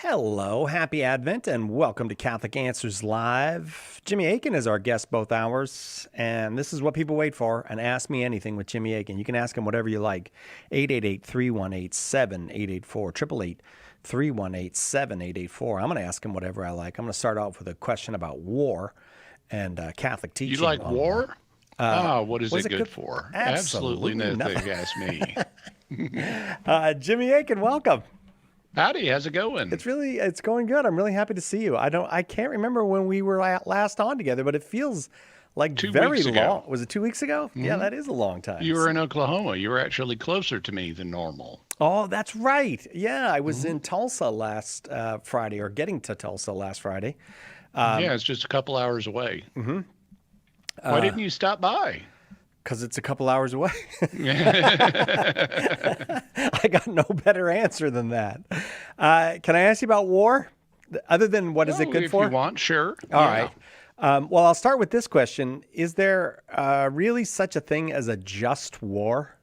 Hello, happy Advent, and welcome to Catholic Answers Live. Jimmy Akin is our guest both hours, and this is what people wait for, an Ask Me Anything with Jimmy Akin. You can ask him whatever you like. 888-318-7884, 888-318-7884. I'm going to ask him whatever I like. I'm going to start off with a question about war and Catholic You teaching like on war. war? What is Was it it good good? for? Absolutely Absolutely nothing, nothing. ask me. Jimmy Akin, welcome. Howdy, how's it going? It's going good. I'm really happy to see you. I can't remember when we were last on together, but it feels like Two very weeks long. ago. Was it 2 weeks ago? Yeah, that is a long time. You were in Oklahoma. You were actually closer to me than normal. Oh, that's right. Yeah, I was in Tulsa last Friday, or getting to Tulsa last Friday. Yeah, it's just a couple hours away. Why didn't you stop by? Because it's a couple hours away. I got no better answer than that. Can I ask you about war? Other than what is it Oh, good if for? you want, sure. All Yeah. right. Well, I'll start with this question. Is there really such a thing as a just war?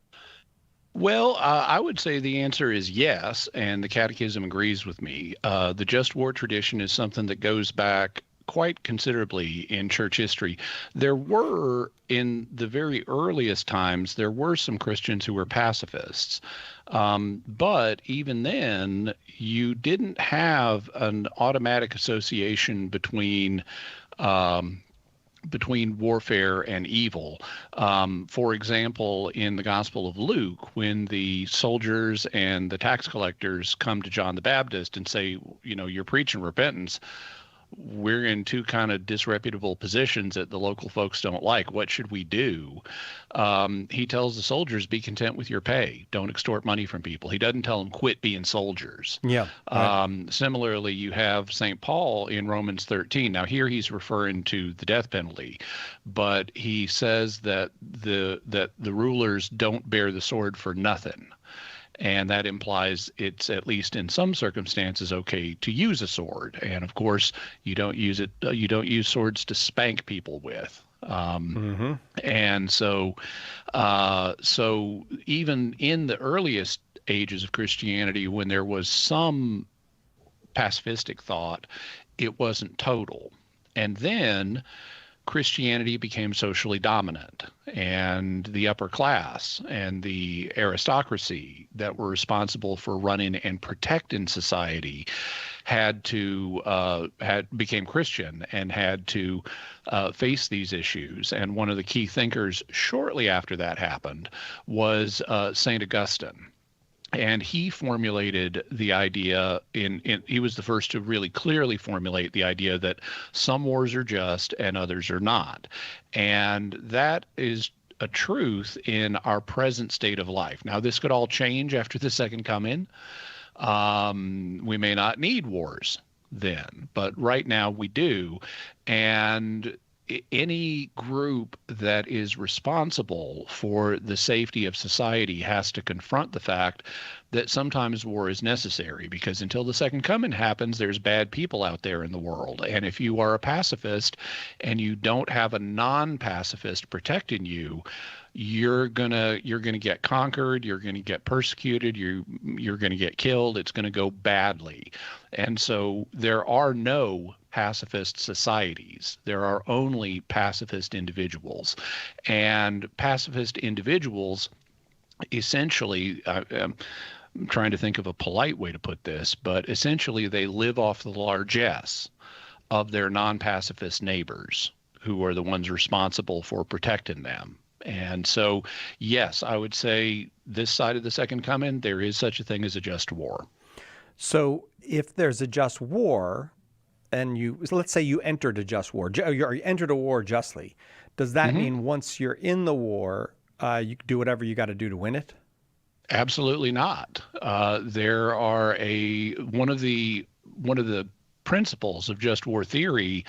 Well, I would say the answer is yes, and the Catechism agrees with me. The just war tradition is something that goes back quite considerably in church history. There were, in the very earliest times, there were some Christians who were pacifists. But even then, you didn't have an automatic association between warfare and evil. For example, in the Gospel of Luke, when the soldiers and the tax collectors come to John the Baptist and say, you're preaching repentance, we're in two kind of disreputable positions that the local folks don't like. What should we do? He tells the soldiers, be content with your pay. Don't extort money from people. He doesn't tell them quit being soldiers. Yeah. Right. Similarly, you have St. Paul in Romans 13. Now here he's referring to the death penalty, but he says that the rulers don't bear the sword for nothing. And that implies it's, at least in some circumstances, okay to use a sword. And of course, you don't use it. You don't use swords to spank people with. And so even in the earliest ages of Christianity, when there was some pacifistic thought, it wasn't total. And then Christianity became socially dominant, and the upper class and the aristocracy that were responsible for running and protecting society became Christian and had to face these issues. And one of the key thinkers shortly after that happened was Saint Augustine. And he formulated the idea he was the first to really clearly formulate the idea that some wars are just and others are not. And that is a truth in our present state of life. Now, this could all change after the second coming. We may not need wars then, but right now we do. And any group that is responsible for the safety of society has to confront the fact that sometimes war is necessary, because until the second coming happens, there's bad people out there in the world. And if you are a pacifist and you don't have a non-pacifist protecting you, you're gonna get conquered, you're gonna get persecuted, you're gonna get killed, it's gonna go badly. And so there are no pacifist societies. There are only pacifist individuals. And pacifist individuals essentially, I'm trying to think of a polite way to put this, but essentially they live off the largesse of their non-pacifist neighbors, who are the ones responsible for protecting them. And so, yes, I would say this side of the second coming, there is such a thing as a just war. So if there's a just war, and let's say you entered a just war, you entered a war justly, does that mean once you're in the war, you can do whatever you got to do to win it? Absolutely not. There are one of the principles of just war theory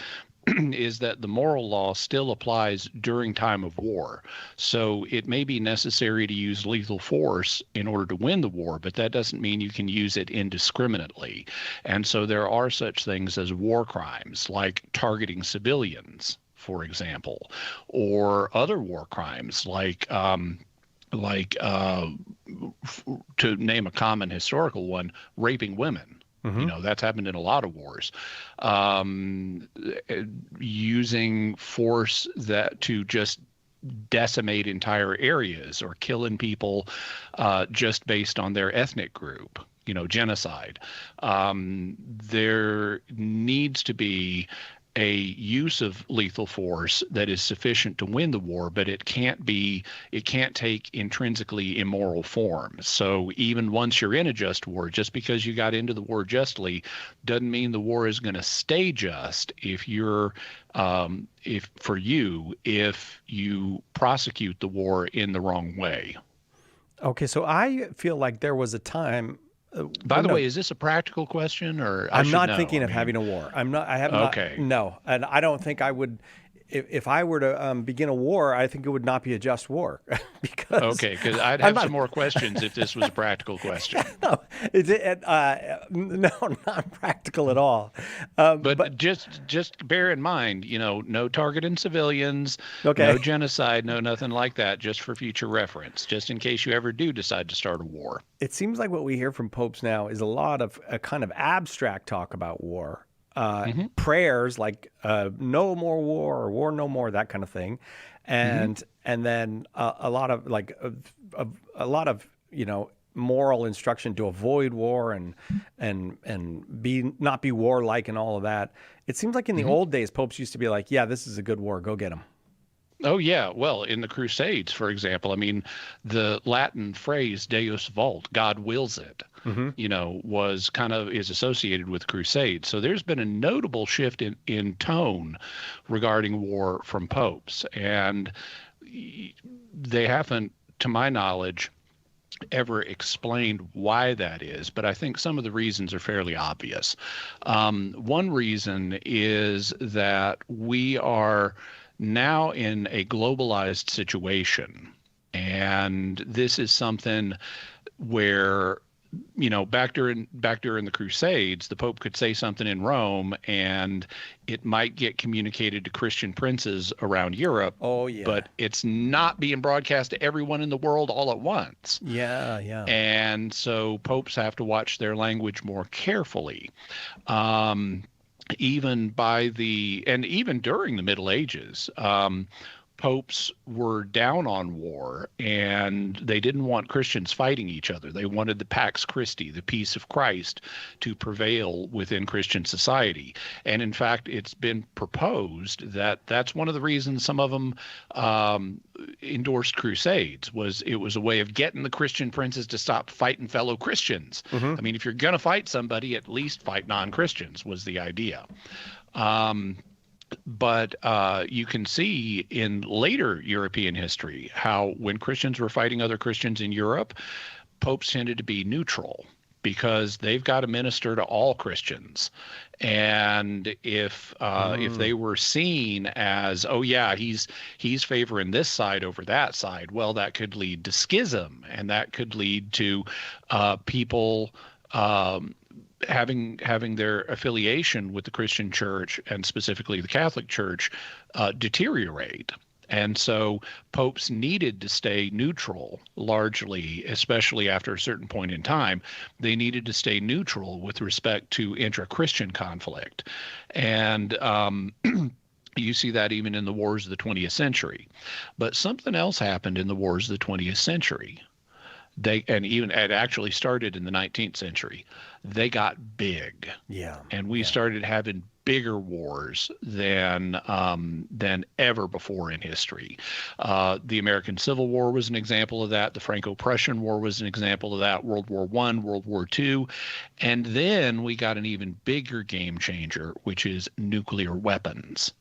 is that the moral law still applies during time of war. So it may be necessary to use lethal force in order to win the war, but that doesn't mean you can use it indiscriminately. And so there are such things as war crimes, like targeting civilians, for example, or other war crimes like to name a common historical one, raping women. That's happened in a lot of wars. Um, Using force that to just decimate entire areas or killing people just based on their ethnic group, genocide. There needs to be a use of lethal force that is sufficient to win the war, but it can't take intrinsically immoral forms. So even once you're in a just war, just because you got into the war justly doesn't mean the war is going to stay just if you prosecute the war in the wrong way. Okay, so I feel like there was a time. By the way, is this a practical question, or I'm not thinking of having a war. I'm not. I have not. Okay. No, and I don't think I would. If I were to begin a war, I think it would not be a just war because I'd have some more questions if this was a practical question. No, no, not practical at all. But just bear in mind, no targeting civilians, no genocide, no nothing like that, just for future reference, just in case you ever do decide to start a war. It seems like what we hear from popes now is a lot of a kind of abstract talk about war. Prayers like no more war or war no more, that kind of thing, and then a lot of moral instruction to avoid war and not be warlike and all of that. It seems like in the old days, popes used to be like, yeah, this is a good war, go get them. Oh, yeah. Well, in the Crusades, for example, I mean, the Latin phrase Deus vult, God wills it, is associated with Crusades. So there's been a notable shift in tone regarding war from popes. And they haven't, to my knowledge, ever explained why that is, but I think some of the reasons are fairly obvious. One reason is that we are now in a globalized situation. And this is something where, back during the Crusades, the Pope could say something in Rome and it might get communicated to Christian princes around Europe. Oh, yeah. But it's not being broadcast to everyone in the world all at once. Yeah, yeah. And so popes have to watch their language more carefully. Even during the Middle Ages, popes were down on war and they didn't want Christians fighting each other. They wanted the Pax Christi, the peace of Christ, to prevail within Christian society. And in fact, it's been proposed that that's one of the reasons some of them endorsed crusades. It was a way of getting the Christian princes to stop fighting fellow Christians. I mean, if you're going to fight somebody, at least fight non-Christians was the idea. But you can see in later European history how when Christians were fighting other Christians in Europe, popes tended to be neutral because they've got to minister to all Christians. And if they were seen as, oh yeah, he's favoring this side over that side, well, that could lead to schism, and that could lead to people having their affiliation with the Christian church, and specifically the Catholic Church, deteriorate. And so popes needed to stay neutral largely, especially after a certain point in time. They needed to stay neutral with respect to intra-Christian conflict. And you see that even in the wars of the 20th century. But something else happened in the wars of the 20th century. It actually started in the 19th century. They got big. Yeah. And we started having bigger wars than ever before in history. The American Civil War was an example of that. The Franco-Prussian War was an example of that. World War I, World War II. And then we got an even bigger game changer, which is nuclear weapons.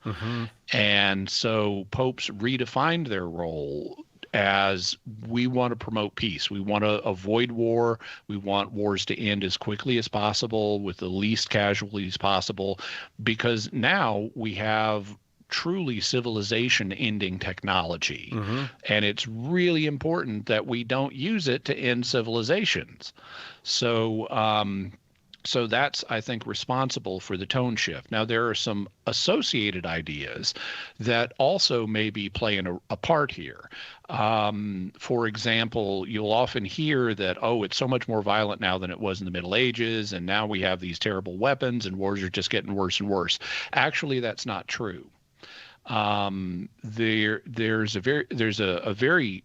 And so popes redefined their role as we want to promote peace. We want to avoid war. We want wars to end as quickly as possible with the least casualties possible, because now we have truly civilization-ending technology. And it's really important that we don't use it to end civilizations. So So that's, I think, responsible for the tone shift. Now, there are some associated ideas that also maybe playing a part here. For example, you'll often hear that, oh, it's so much more violent now than it was in the Middle Ages, and now we have these terrible weapons, and wars are just getting worse and worse. Actually, that's not true. There's a very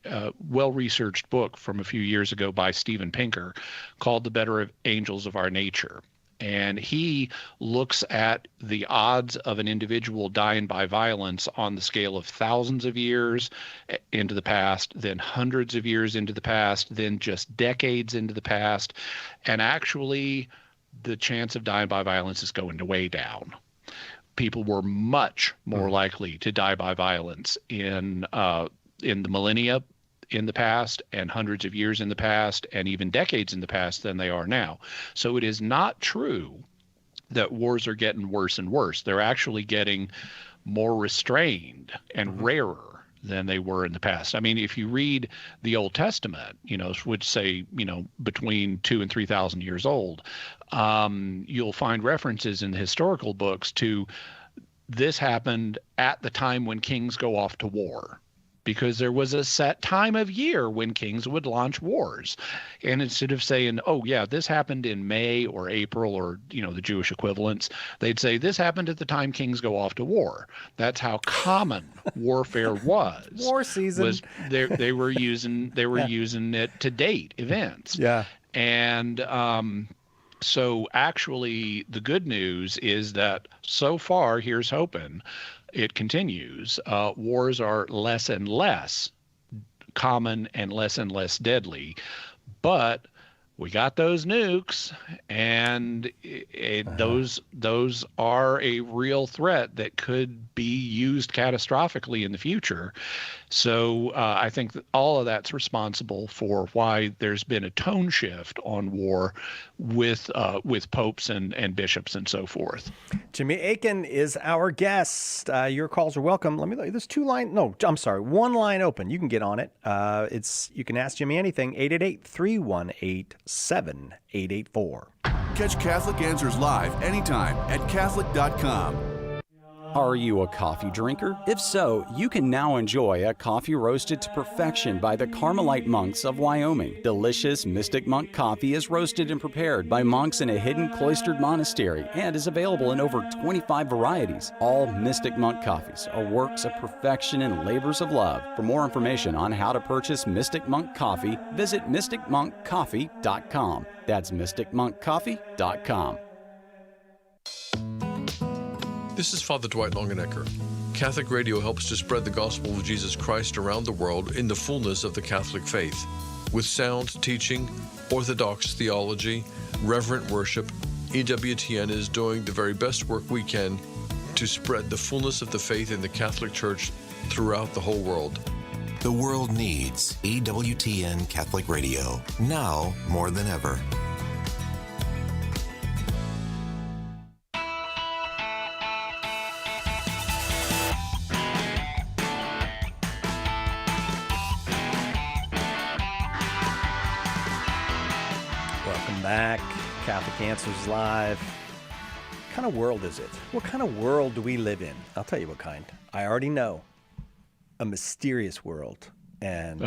well-researched book from a few years ago by Steven Pinker called The Better Angels of Our Nature. And he looks at the odds of an individual dying by violence on the scale of thousands of years into the past, then hundreds of years into the past, then just decades into the past. And actually, the chance of dying by violence is going way down. People were much more likely to die by violence in the millennia in the past, and hundreds of years in the past, and even decades in the past than they are now. So it is not true that wars are getting worse and worse. They're actually getting more restrained and rarer than they were in the past. I mean, if you read the Old Testament, which say, between 2,000 and 3,000 years old, you'll find references in the historical books to this happened at the time when kings go off to war, because there was a set time of year when kings would launch wars. And instead of saying, oh, yeah, this happened in May or April or, the Jewish equivalents, they'd say this happened at the time kings go off to war. That's how common warfare was. War season. They were using it to date events. Yeah. And so actually the good news is that so far, here's hoping, it continues. Wars are less and less common and less deadly, but we got those nukes, and those are a real threat that could be used catastrophically in the future. So I think that all of that's responsible for why there's been a tone shift on war with popes and bishops and so forth. Jimmy Akin is our guest. Your calls are welcome. There's one line open. You can get on it. You can ask Jimmy anything. 888-318-7884. Catch Catholic Answers live anytime at Catholic.com. Are you a coffee drinker? If so, you can now enjoy a coffee roasted to perfection by the Carmelite monks of Wyoming. Delicious Mystic Monk coffee is roasted and prepared by monks in a hidden cloistered monastery and is available in over 25 varieties. All Mystic Monk coffees are works of perfection and labors of love. For more information on how to purchase Mystic Monk coffee, visit mysticmonkcoffee.com. That's mysticmonkcoffee.com. This is Father Dwight Longenecker. Catholic Radio helps to spread the gospel of Jesus Christ around the world in the fullness of the Catholic faith. With sound teaching, orthodox theology, reverent worship, EWTN is doing the very best work we can to spread the fullness of the faith in the Catholic Church throughout the whole world. The world needs EWTN Catholic Radio, now more than ever. Back, Catholic Answers Live. What kind of world is it? What kind of world do we live in? I'll tell you what kind. I already know. A mysterious world. And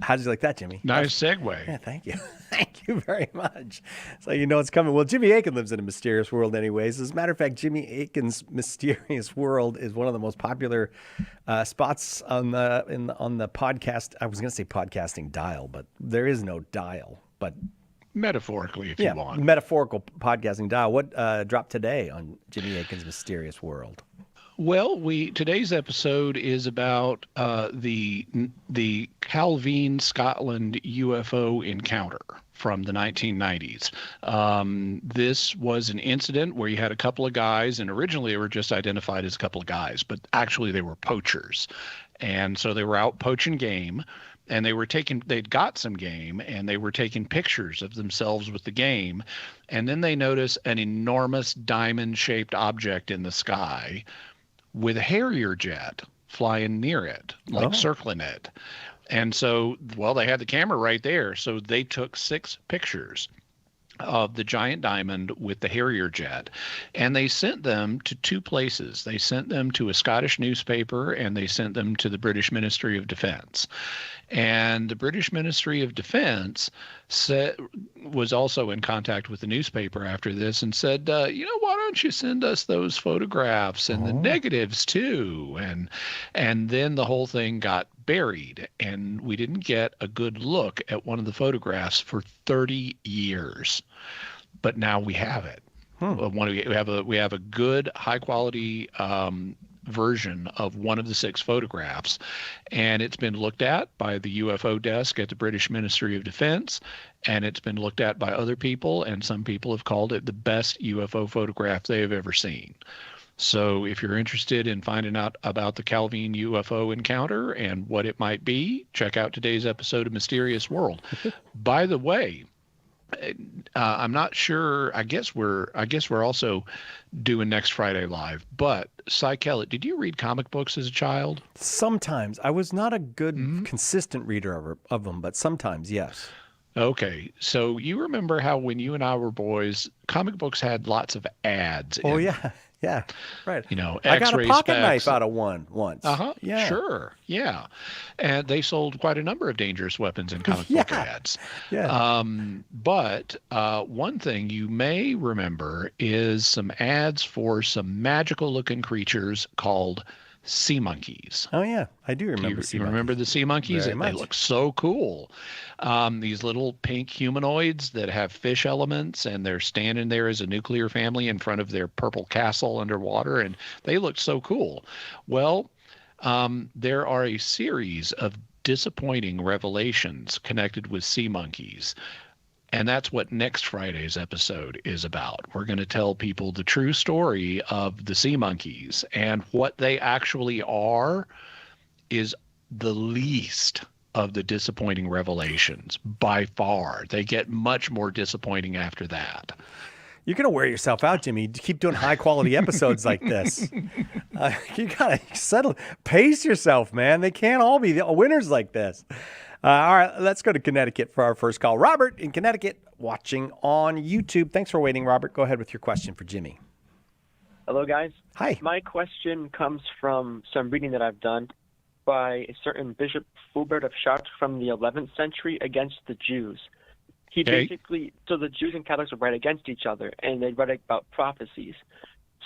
how did you like that, Jimmy? Nice segue. Yeah, thank you. Thank you very much. So you know it's coming. Well, Jimmy Akin lives in a mysterious world anyways. As a matter of fact, Jimmy Akin's mysterious world is one of the most popular spots on the podcast. I was going to say podcasting dial, but there is no dial. But metaphorically, if you want. Metaphorical podcasting dial. What dropped today on Jimmy Akin's mysterious world? Well, today's episode is about the Calvine, Scotland UFO encounter from the 1990s. This was an incident where you had a couple of guys, and originally they were just identified as a couple of guys, but actually they were poachers. And so they were out poaching game, and they'd got some game, and they were taking pictures of themselves with the game. And then they noticed an enormous diamond-shaped object in the sky with a Harrier jet flying near it, circling it. And so, they had the camera right there. So they took 6 pictures of the giant diamond with the Harrier jet. And they sent them to two places. They sent them to a Scottish newspaper, and they sent them to the British Ministry of Defense. And the British Ministry of Defense was also in contact with the newspaper after this and said, why don't you send us those photographs and the negatives too? And then the whole thing got buried, and we didn't get a good look at one of the photographs for 30 years. But now we have it. We have a good, high quality version of one of the 6 photographs, and it's been looked at by the UFO desk at the British Ministry of Defense, and it's been looked at by other people, and some people have called it the best UFO photograph they have ever seen. So if you're interested in finding out about the Calvin UFO encounter and what it might be, check out today's episode of Mysterious World. By the way, I'm not sure. I guess we're also doing next Friday live. But Cy Kellett, did you read comic books as a child? Sometimes. I was not a good, consistent reader of them, but sometimes, yes. Okay, so you remember how when you and I were boys, comic books had lots of ads. Oh, yeah. Yeah, right. I got a X-ray pocket specs. knife out of one once. Yeah. Sure. Yeah. And they sold quite a number of dangerous weapons in comic book ads. Yeah. But one thing you may remember is some ads for some magical looking creatures called sea monkeys. Oh, yeah. I do remember sea You monkeys. remember the sea monkeys? Very much. They look so cool. These little pink humanoids that have fish elements, and they're standing there as a nuclear family in front of their purple castle underwater, and they look so cool. Well, there are a series of disappointing revelations connected with sea monkeys. And that's what next Friday's episode is about. We're going to tell people the true story of the sea monkeys, and what they actually are is the least of the disappointing revelations by far. They get much more disappointing after that. You're going to wear yourself out, Jimmy. To keep doing high quality episodes like this. You got to pace yourself, man. They can't all be the winners like this. All right, let's go to Connecticut for our first call. Robert in Connecticut, watching on YouTube. Thanks for waiting, Robert. Go ahead with your question for Jimmy. Hello, guys. Hi. My question comes from some reading that I've done by a certain Bishop Fulbert of Chartres from the 11th century against the Jews. He basically, so the Jews and Catholics would write against each other, and they'd write about prophecies.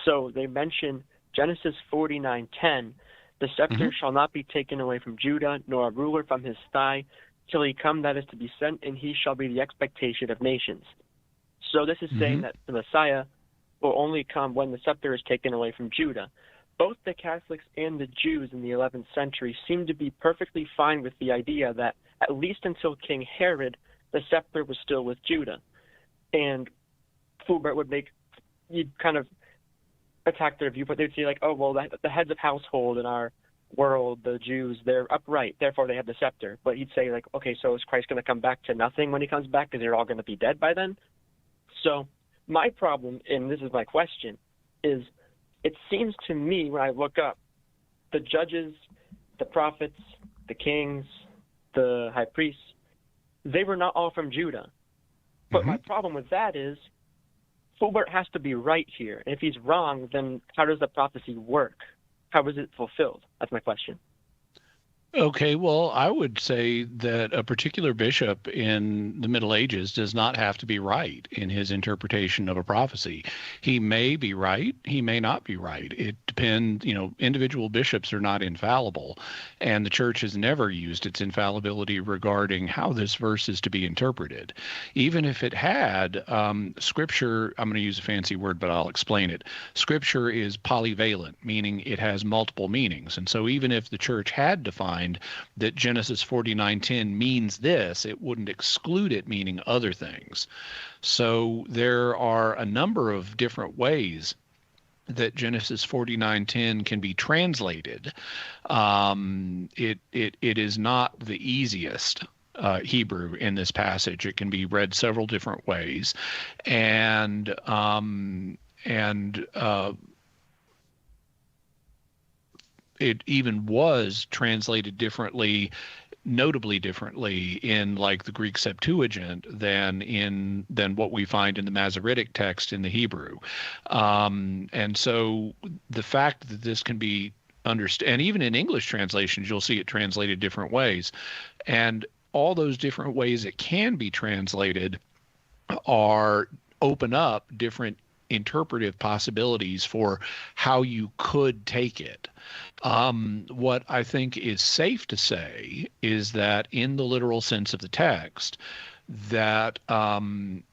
So they mention Genesis 49:10, the scepter shall not be taken away from Judah, nor a ruler from his thigh, till he come that is to be sent, and he shall be the expectation of nations. So this is saying that the Messiah will only come when the scepter is taken away from Judah. Both the Catholics and the Jews in the 11th century seem to be perfectly fine with the idea that at least until King Herod, the scepter was still with Judah. And Fulbert would you'd kind of attack their viewpoint. They'd say like, oh, well, the heads of household in our world, the Jews, they're upright, therefore they have the scepter. But he'd say like, okay, so is Christ going to come back to nothing when he comes back because they're all going to be dead by then? So my problem, and this is my question, is it seems to me when I look up the judges, the prophets, the kings, the high priests, they were not all from Judah. But my problem with that is Fulbert has to be right here. And if he's wrong, then how does the prophecy work? How is it fulfilled? That's my question. Okay, well, I would say that a particular bishop in the Middle Ages does not have to be right in his interpretation of a prophecy. He may be right, he may not be right. It depends, individual bishops are not infallible, and the church has never used its infallibility regarding how this verse is to be interpreted. Even if it had, Scripture, I'm going to use a fancy word, but I'll explain it. Scripture is polyvalent, meaning it has multiple meanings. And so even if the church had defined that Genesis 49:10 means this, it wouldn't exclude it meaning other things. So there are a number of different ways that Genesis 49:10 can be translated. It is not the easiest Hebrew in this passage. It can be read several different ways, and it even was translated differently notably differently in like the Greek Septuagint than what we find in the Masoretic text in the Hebrew. And so the fact that this can be understood, and even in English translations, you'll see it translated different ways. And all those different ways it can be translated open up different interpretive possibilities for how you could take it. What I think is safe to say is that in the literal sense of the text, that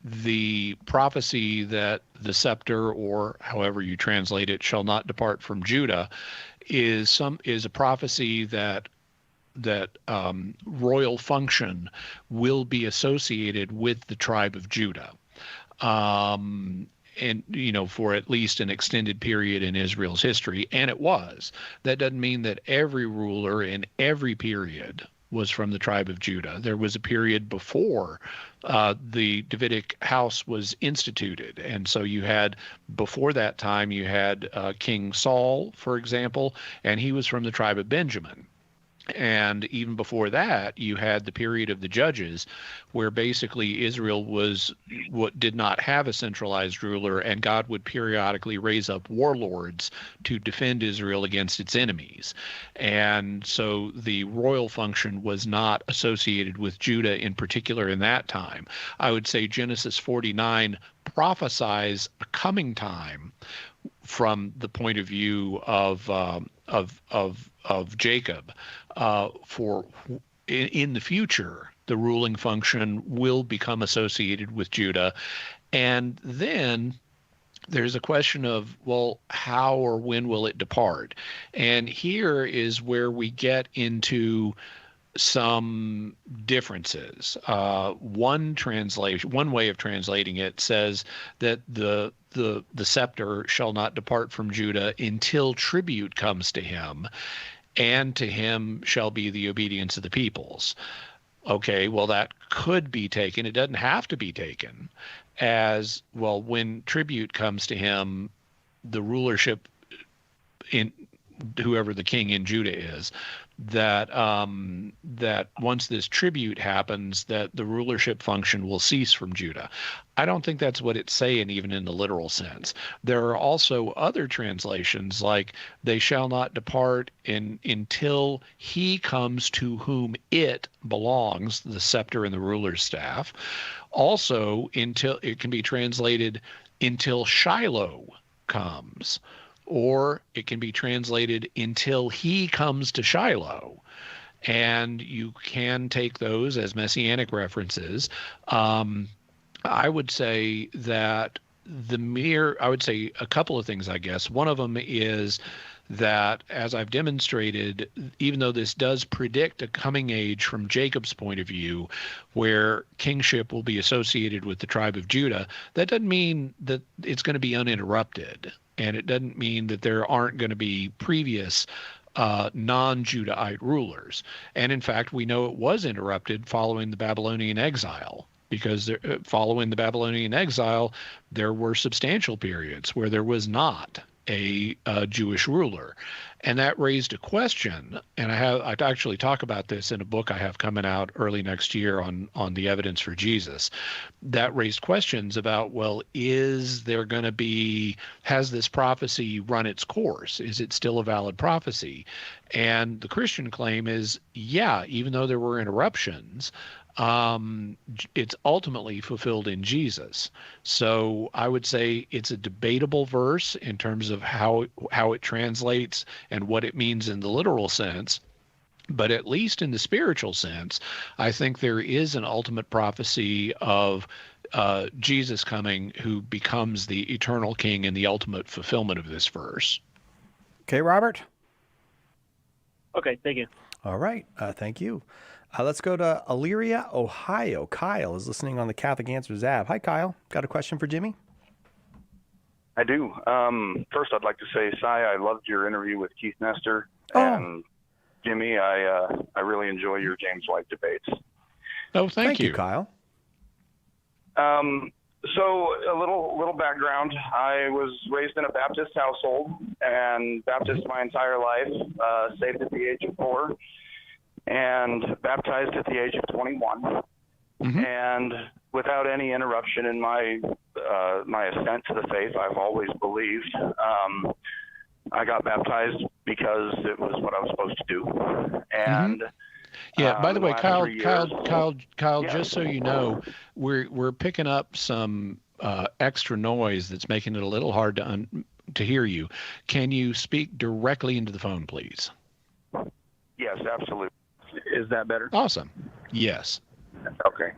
the prophecy that the scepter, or however you translate it, shall not depart from Judah, is a prophecy that royal function will be associated with the tribe of Judah. And, for at least an extended period in Israel's history, and it was. That doesn't mean that every ruler in every period was from the tribe of Judah. There was a period before the Davidic house was instituted. And so before that time, you had King Saul, for example, and he was from the tribe of Benjamin. And even before that, you had the period of the judges, where basically Israel did not have a centralized ruler, and God would periodically raise up warlords to defend Israel against its enemies. And so the royal function was not associated with Judah in particular in that time. I would say Genesis 49 prophesies a coming time from the point of view of Jacob. In the future, the ruling function will become associated with Judah. And then there's a question of, well, how or when will it depart? And here is where we get into some differences. One way of translating it says that the scepter shall not depart from Judah until tribute comes to him, and to him shall be the obedience of the peoples. Okay, well, that could be taken. It doesn't have to be taken as, well, when tribute comes to him, the rulership in whoever the king in Judah is, that once this tribute happens, that the rulership function will cease from Judah. I don't think that's what it's saying, even in the literal sense. There are also other translations, like they shall not depart until he comes to whom it belongs, the scepter and the ruler's staff. Also, until it can be translated until Shiloh comes. Or it can be translated until he comes to Shiloh. And you can take those as messianic references. I would say that I would say a couple of things, I guess. One of them is that, as I've demonstrated, even though this does predict a coming age from Jacob's point of view, where kingship will be associated with the tribe of Judah, that doesn't mean that it's going to be uninterrupted. And it doesn't mean that there aren't going to be previous non-Judahite rulers. And in fact, we know it was interrupted following the Babylonian exile, because following the Babylonian exile, there were substantial periods where there was not a Jewish ruler. And that raised a question, and I actually talk about this in a book I have coming out early next year on the evidence for Jesus. That raised questions about, well, has this prophecy run its course? Is it still a valid prophecy? And the Christian claim is, yeah, even though there were interruptions, it's ultimately fulfilled in Jesus. So I would say it's a debatable verse in terms of how it translates and what it means in the literal sense. But at least in the spiritual sense, I think there is an ultimate prophecy of Jesus coming, who becomes the eternal king and the ultimate fulfillment of this verse. Okay, Robert? Okay, thank you. All right, thank you. Let's go to Elyria, Ohio. Kyle is listening on the Catholic Answers app. Hi, Kyle. Got a question for Jimmy? I do. First, I'd like to say, Si, I loved your interview with Keith Nestor. Oh. And Jimmy, I really enjoy your James White debates. Oh, thank you, Kyle. So a little background. I was raised in a Baptist household and Baptist my entire life, saved at the age of 4. and baptized at the age of 21. And without any interruption in my my ascent to the faith, I've always believed. I got baptized because it was what I was supposed to do. And yeah. By the way, Kyle, Yeah. just so you know, we're picking up some extra noise that's making it a little hard to hear you. Can you speak directly into the phone, please? Yes, absolutely. Is that better? Awesome. Yes. Okay.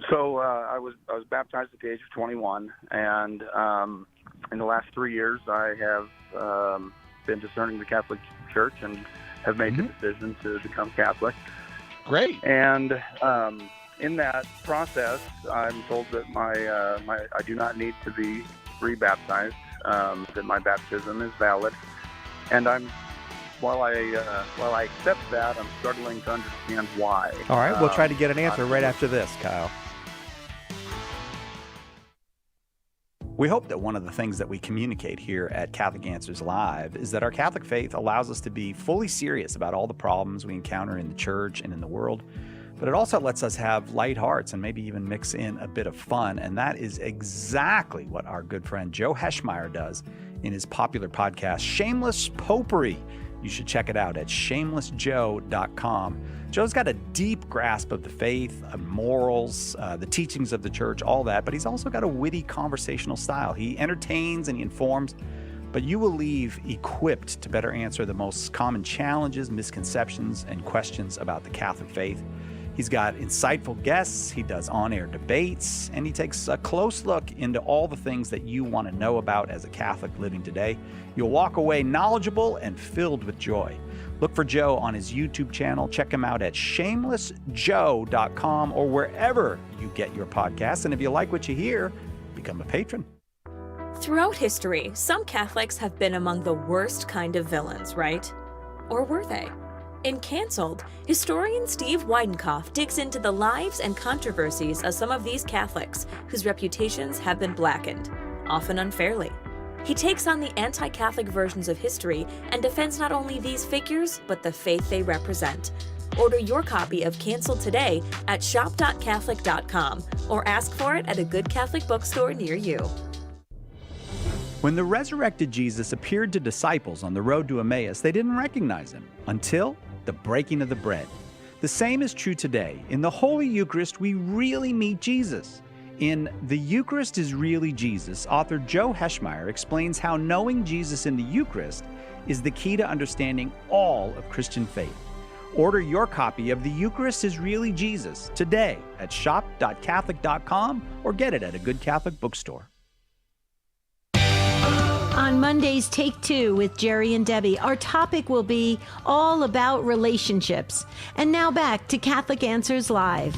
So I was baptized at the age of 21, and in the last 3 years, I have been discerning the Catholic Church and have made the decision to become Catholic. Great. And in that process, I'm told that I do not need to be rebaptized, that my baptism is valid, and while I accept that, I'm struggling to understand why. All right, we'll try to get an answer right after this, Kyle. We hope that one of the things that we communicate here at Catholic Answers Live is that our Catholic faith allows us to be fully serious about all the problems we encounter in the church and in the world, but it also lets us have light hearts and maybe even mix in a bit of fun, and that is exactly what our good friend Joe Heschmeyer does in his popular podcast, Shameless Popery. You should check it out at shamelessjoe.com. Joe's got a deep grasp of the faith, morals, the teachings of the church, all that, but he's also got a witty conversational style. He entertains and he informs, but you will leave equipped to better answer the most common challenges, misconceptions, and questions about the Catholic faith. He's got insightful guests, he does on-air debates, and he takes a close look into all the things that you want to know about as a Catholic living today. You'll walk away knowledgeable and filled with joy. Look for Joe on his YouTube channel. Check him out at shamelessjoe.com or wherever you get your podcasts. And if you like what you hear, become a patron. Throughout history, some Catholics have been among the worst kind of villains, right? Or were they? In Cancelled, historian Steve Weidenkopf digs into the lives and controversies of some of these Catholics whose reputations have been blackened, often unfairly. He takes on the anti-Catholic versions of history and defends not only these figures, but the faith they represent. Order your copy of Cancelled today at shop.catholic.com or ask for it at a good Catholic bookstore near you. When the resurrected Jesus appeared to disciples on the road to Emmaus, they didn't recognize him until the breaking of the bread. The same is true today. In the Holy Eucharist, we really meet Jesus. In The Eucharist is Really Jesus, author Joe Heschmeyer explains how knowing Jesus in the Eucharist is the key to understanding all of Christian faith. Order your copy of The Eucharist is Really Jesus today at shop.catholic.com or get it at a good Catholic bookstore. On Monday's Take Two with Jerry and Debbie, our topic will be all about relationships. And now back to Catholic Answers Live.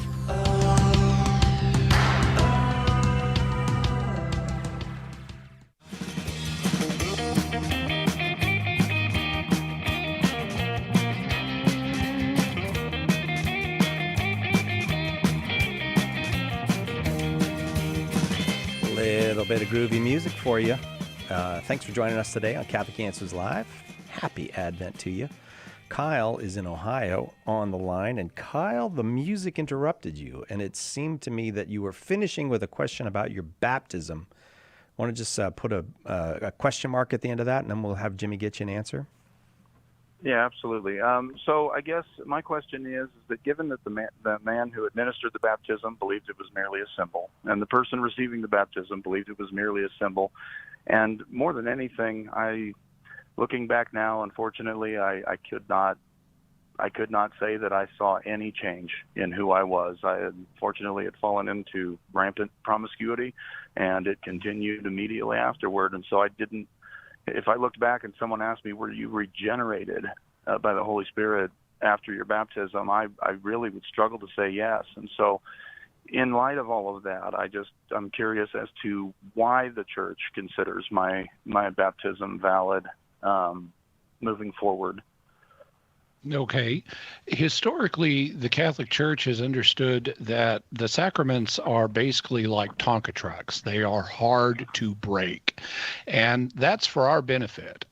Little bit of groovy music for you. Thanks for joining us today on Catholic Answers Live. Happy Advent to you. Kyle is in Ohio on the line. And Kyle, the music interrupted you, and it seemed to me that you were finishing with a question about your baptism. Want to just put a question mark at the end of that, and then we'll have Jimmy get you an answer? Yeah, absolutely. So I guess my question is that given that the man who administered the baptism believed it was merely a symbol, and the person receiving the baptism believed it was merely a symbol, and more than anything, looking back now, unfortunately, I could not say that I saw any change in who I was. I unfortunately had fallen into rampant promiscuity, and it continued immediately afterward, and so I didn't. If I looked back and someone asked me, were you regenerated by the Holy Spirit after your baptism, I really would struggle to say yes. And so in light of all of that, I'm curious as to why the church considers my baptism valid moving forward. Okay. Historically, the Catholic Church has understood that the sacraments are basically like Tonka trucks. They are hard to break, and that's for our benefit.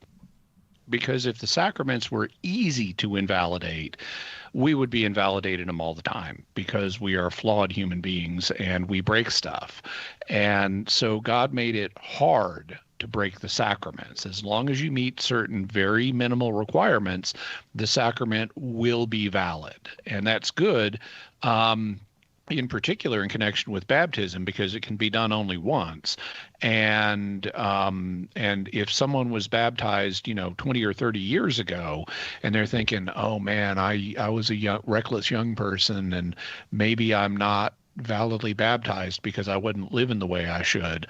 because if the sacraments were easy to invalidate, we would be invalidating them all the time because we are flawed human beings and we break stuff. And so God made it hard to break the sacraments. As long as you meet certain very minimal requirements, the sacrament will be valid. And that's good. In particular in connection with baptism, because it can be done only once. And if someone was baptized, 20 or 30 years ago, and they're thinking, oh man, I was a reckless young person, and maybe I'm not validly baptized because I wasn't living the way I should,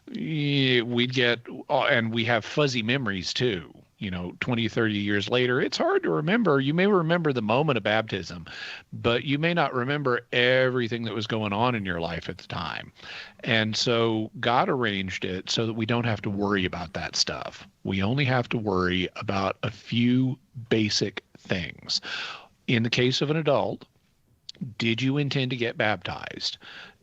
we'd get, and we have fuzzy memories too. 20, 30 years later, it's hard to remember. You may remember the moment of baptism, but you may not remember everything that was going on in your life at the time. And so God arranged it so that we don't have to worry about that stuff. We only have to worry about a few basic things. In the case of an adult, did you intend to get baptized?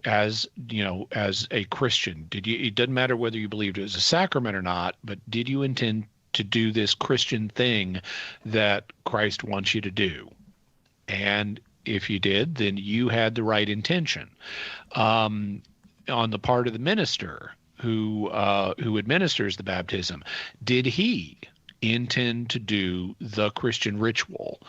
As a Christian, it doesn't matter whether you believed it was a sacrament or not, but did you intend to do this Christian thing that Christ wants you to do? And if you did, then you had the right intention. On the part of the minister who administers the baptism, did he intend to do the Christian ritual?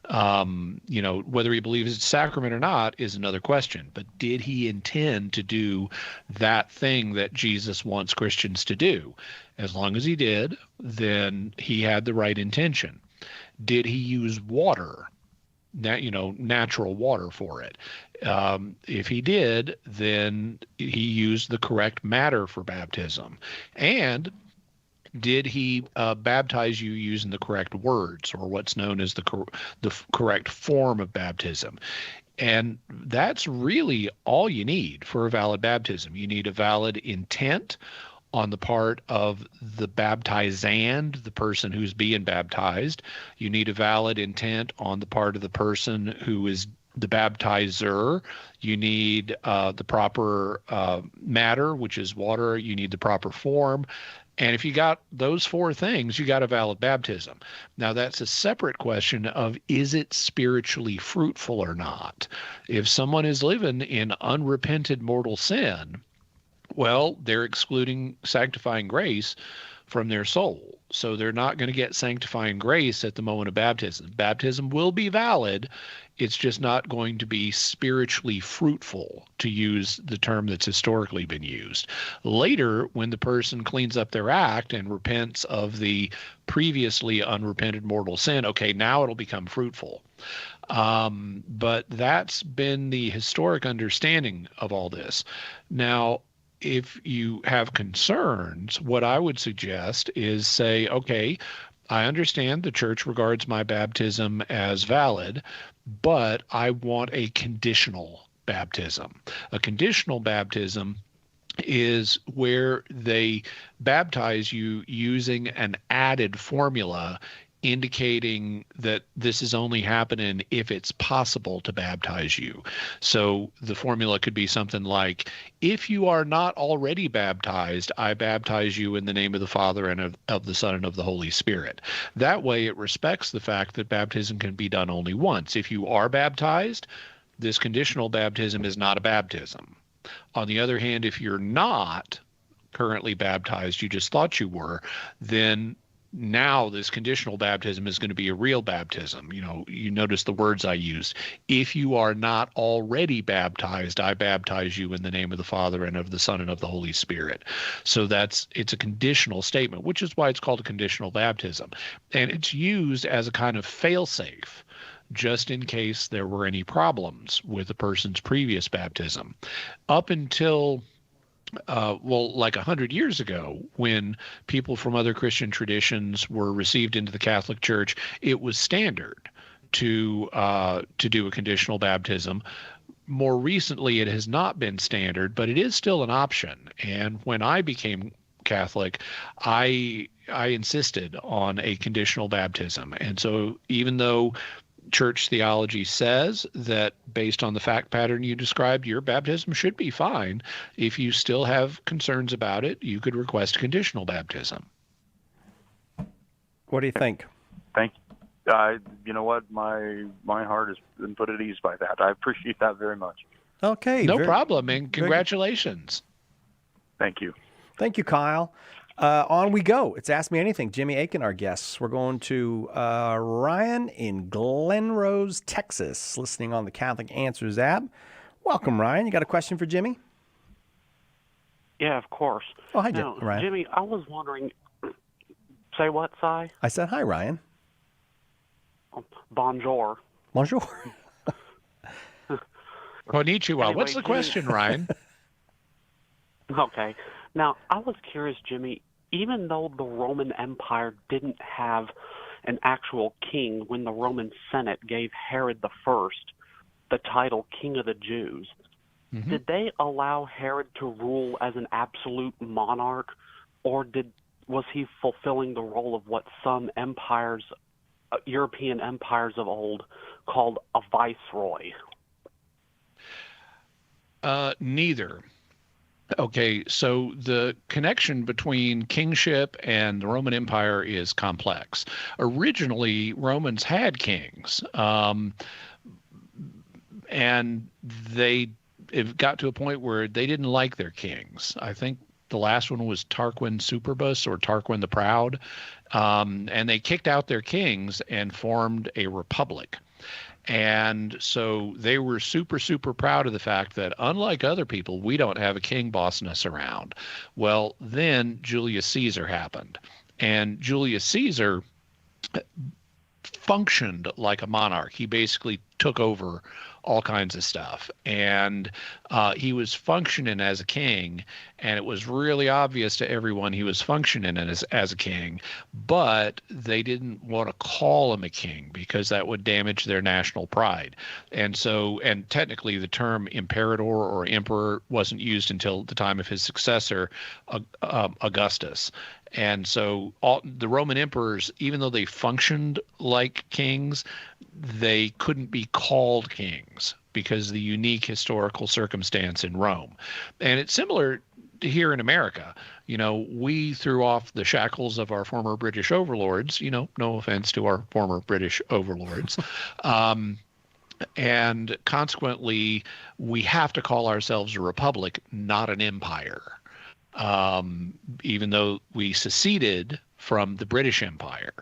Whether he believes it's a sacrament or not is another question, but did he intend to do that thing that Jesus wants Christians to do? As long as he did, then he had the right intention. Did he use water, natural water for it? If he did, then he used the correct matter for baptism. And did he baptize you using the correct words, or what's known as the correct form of baptism? And that's really all you need for a valid baptism. You need a valid intent on the part of the baptizand, the person who's being baptized. You need a valid intent on the part of the person who is the baptizer. You need the proper matter, which is water. You need the proper form. And if you got those four things, you got a valid baptism. Now, that's a separate question of, is it spiritually fruitful or not? If someone is living in unrepented mortal sin, well, they're excluding sanctifying grace from their soul. So they're not going to get sanctifying grace at the moment of baptism. Baptism will be valid. It's just not going to be spiritually fruitful, to use the term that's historically been used. Later, when the person cleans up their act and repents of the previously unrepented mortal sin, okay, now it'll become fruitful. But that's been the historic understanding of all this. Now, if you have concerns, what I would suggest is say, okay, I understand the church regards my baptism as valid, but I want a conditional baptism. A conditional baptism is where they baptize you using an added formula indicating that this is only happening if it's possible to baptize you. So the formula could be something like, if you are not already baptized, I baptize you in the name of the Father and of the Son and of the Holy Spirit. That way it respects the fact that baptism can be done only once. If you are baptized, this conditional baptism is not a baptism. On the other hand, if you're not currently baptized, you just thought you were, then now this conditional baptism is going to be a real baptism. You notice the words I used. If you are not already baptized, I baptize you in the name of the Father and of the Son and of the Holy Spirit. So it's a conditional statement, which is why it's called a conditional baptism. And it's used as a kind of fail-safe, just in case there were any problems with a person's previous baptism. Up until like 100 years ago, when people from other Christian traditions were received into the Catholic Church, it was standard to do a conditional baptism. More recently, it has not been standard, but it is still an option. And when I became Catholic, I insisted on a conditional baptism. And so even though church theology says that based on the fact pattern you described, your baptism should be fine, if you still have concerns about it, you could request conditional baptism. What do you think? Thank you. You know what? My heart has been put at ease by that. I appreciate that very much. Okay. No problem, and congratulations. Thank you. Thank you, Kyle. On we go. It's Ask Me Anything. Jimmy Akin, our guests. We're going to Ryan in Glen Rose, Texas, listening on the Catholic Answers app. Welcome, Ryan. You got a question for Jimmy? Yeah, of course. Oh, hi, now, Ryan. Jimmy, I was wondering. Say what, Si? I said hi, Ryan. Bonjour. Bonjour. Konnichiwa. Anyway, What's the question, Ryan? Okay. Now, I was curious, Jimmy, even though the Roman Empire didn't have an actual king when the Roman Senate gave Herod I the title King of the Jews, did they allow Herod to rule as an absolute monarch, or was he fulfilling the role of what some empires, European empires of old, called a viceroy? Neither. Okay, so the connection between kingship and the Roman Empire is complex. Originally, Romans had kings, and it got to a point where they didn't like their kings. I think the last one was Tarquin Superbus or Tarquin the Proud, and they kicked out their kings and formed a republic. And so they were super, super proud of the fact that, unlike other people, we don't have a king bossing us around. Well, then Julius Caesar happened. And Julius Caesar functioned like a monarch. He basically took over all kinds of stuff. And he was functioning as a king, and it was really obvious to everyone he was functioning as a king, but they didn't want to call him a king because that would damage their national pride. And so, and technically the term imperator or emperor wasn't used until the time of his successor, Augustus. And so the Roman emperors, even though they functioned like kings, they couldn't be called kings because of the unique historical circumstance in Rome. And it's similar to here in America. You know, we threw off the shackles of our former British overlords, you know, no offense to our former British overlords. And consequently, we have to call ourselves a republic, not an empire. Even though we seceded from the British Empire,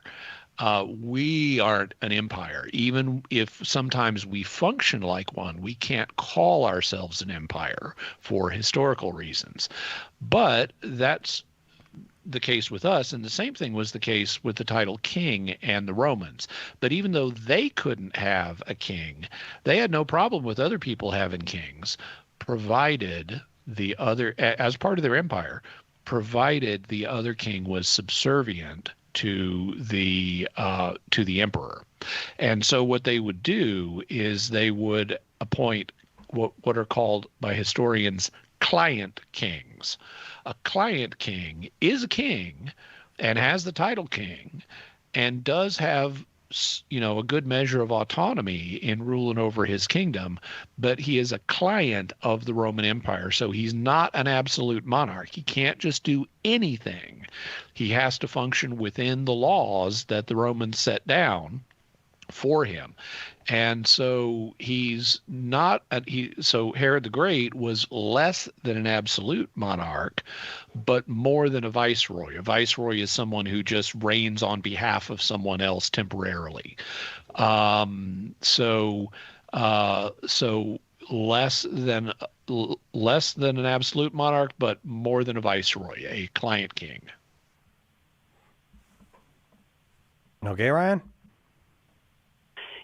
we aren't an empire. Even if sometimes we function like one, we can't call ourselves an empire for historical reasons. But that's the case with us, and the same thing was the case with the title king and the Romans. But even though they couldn't have a king, they had no problem with other people having kings, provided the other, as part of their empire, provided the other king was subservient to the emperor. And so what they would do is they would appoint what are called by historians client kings. A client king is a king and has the title king and does have, you know, a good measure of autonomy in ruling over his kingdom, but he is a client of the Roman Empire. So he's not an absolute monarch. He can't just do anything. He has to function within the laws that the Romans set down for him. And so he's not, so Herod the Great was less than an absolute monarch, but more than a viceroy. A viceroy is someone who just reigns on behalf of someone else temporarily. So less than an absolute monarch, but more than a viceroy, a client king. Okay, Ryan?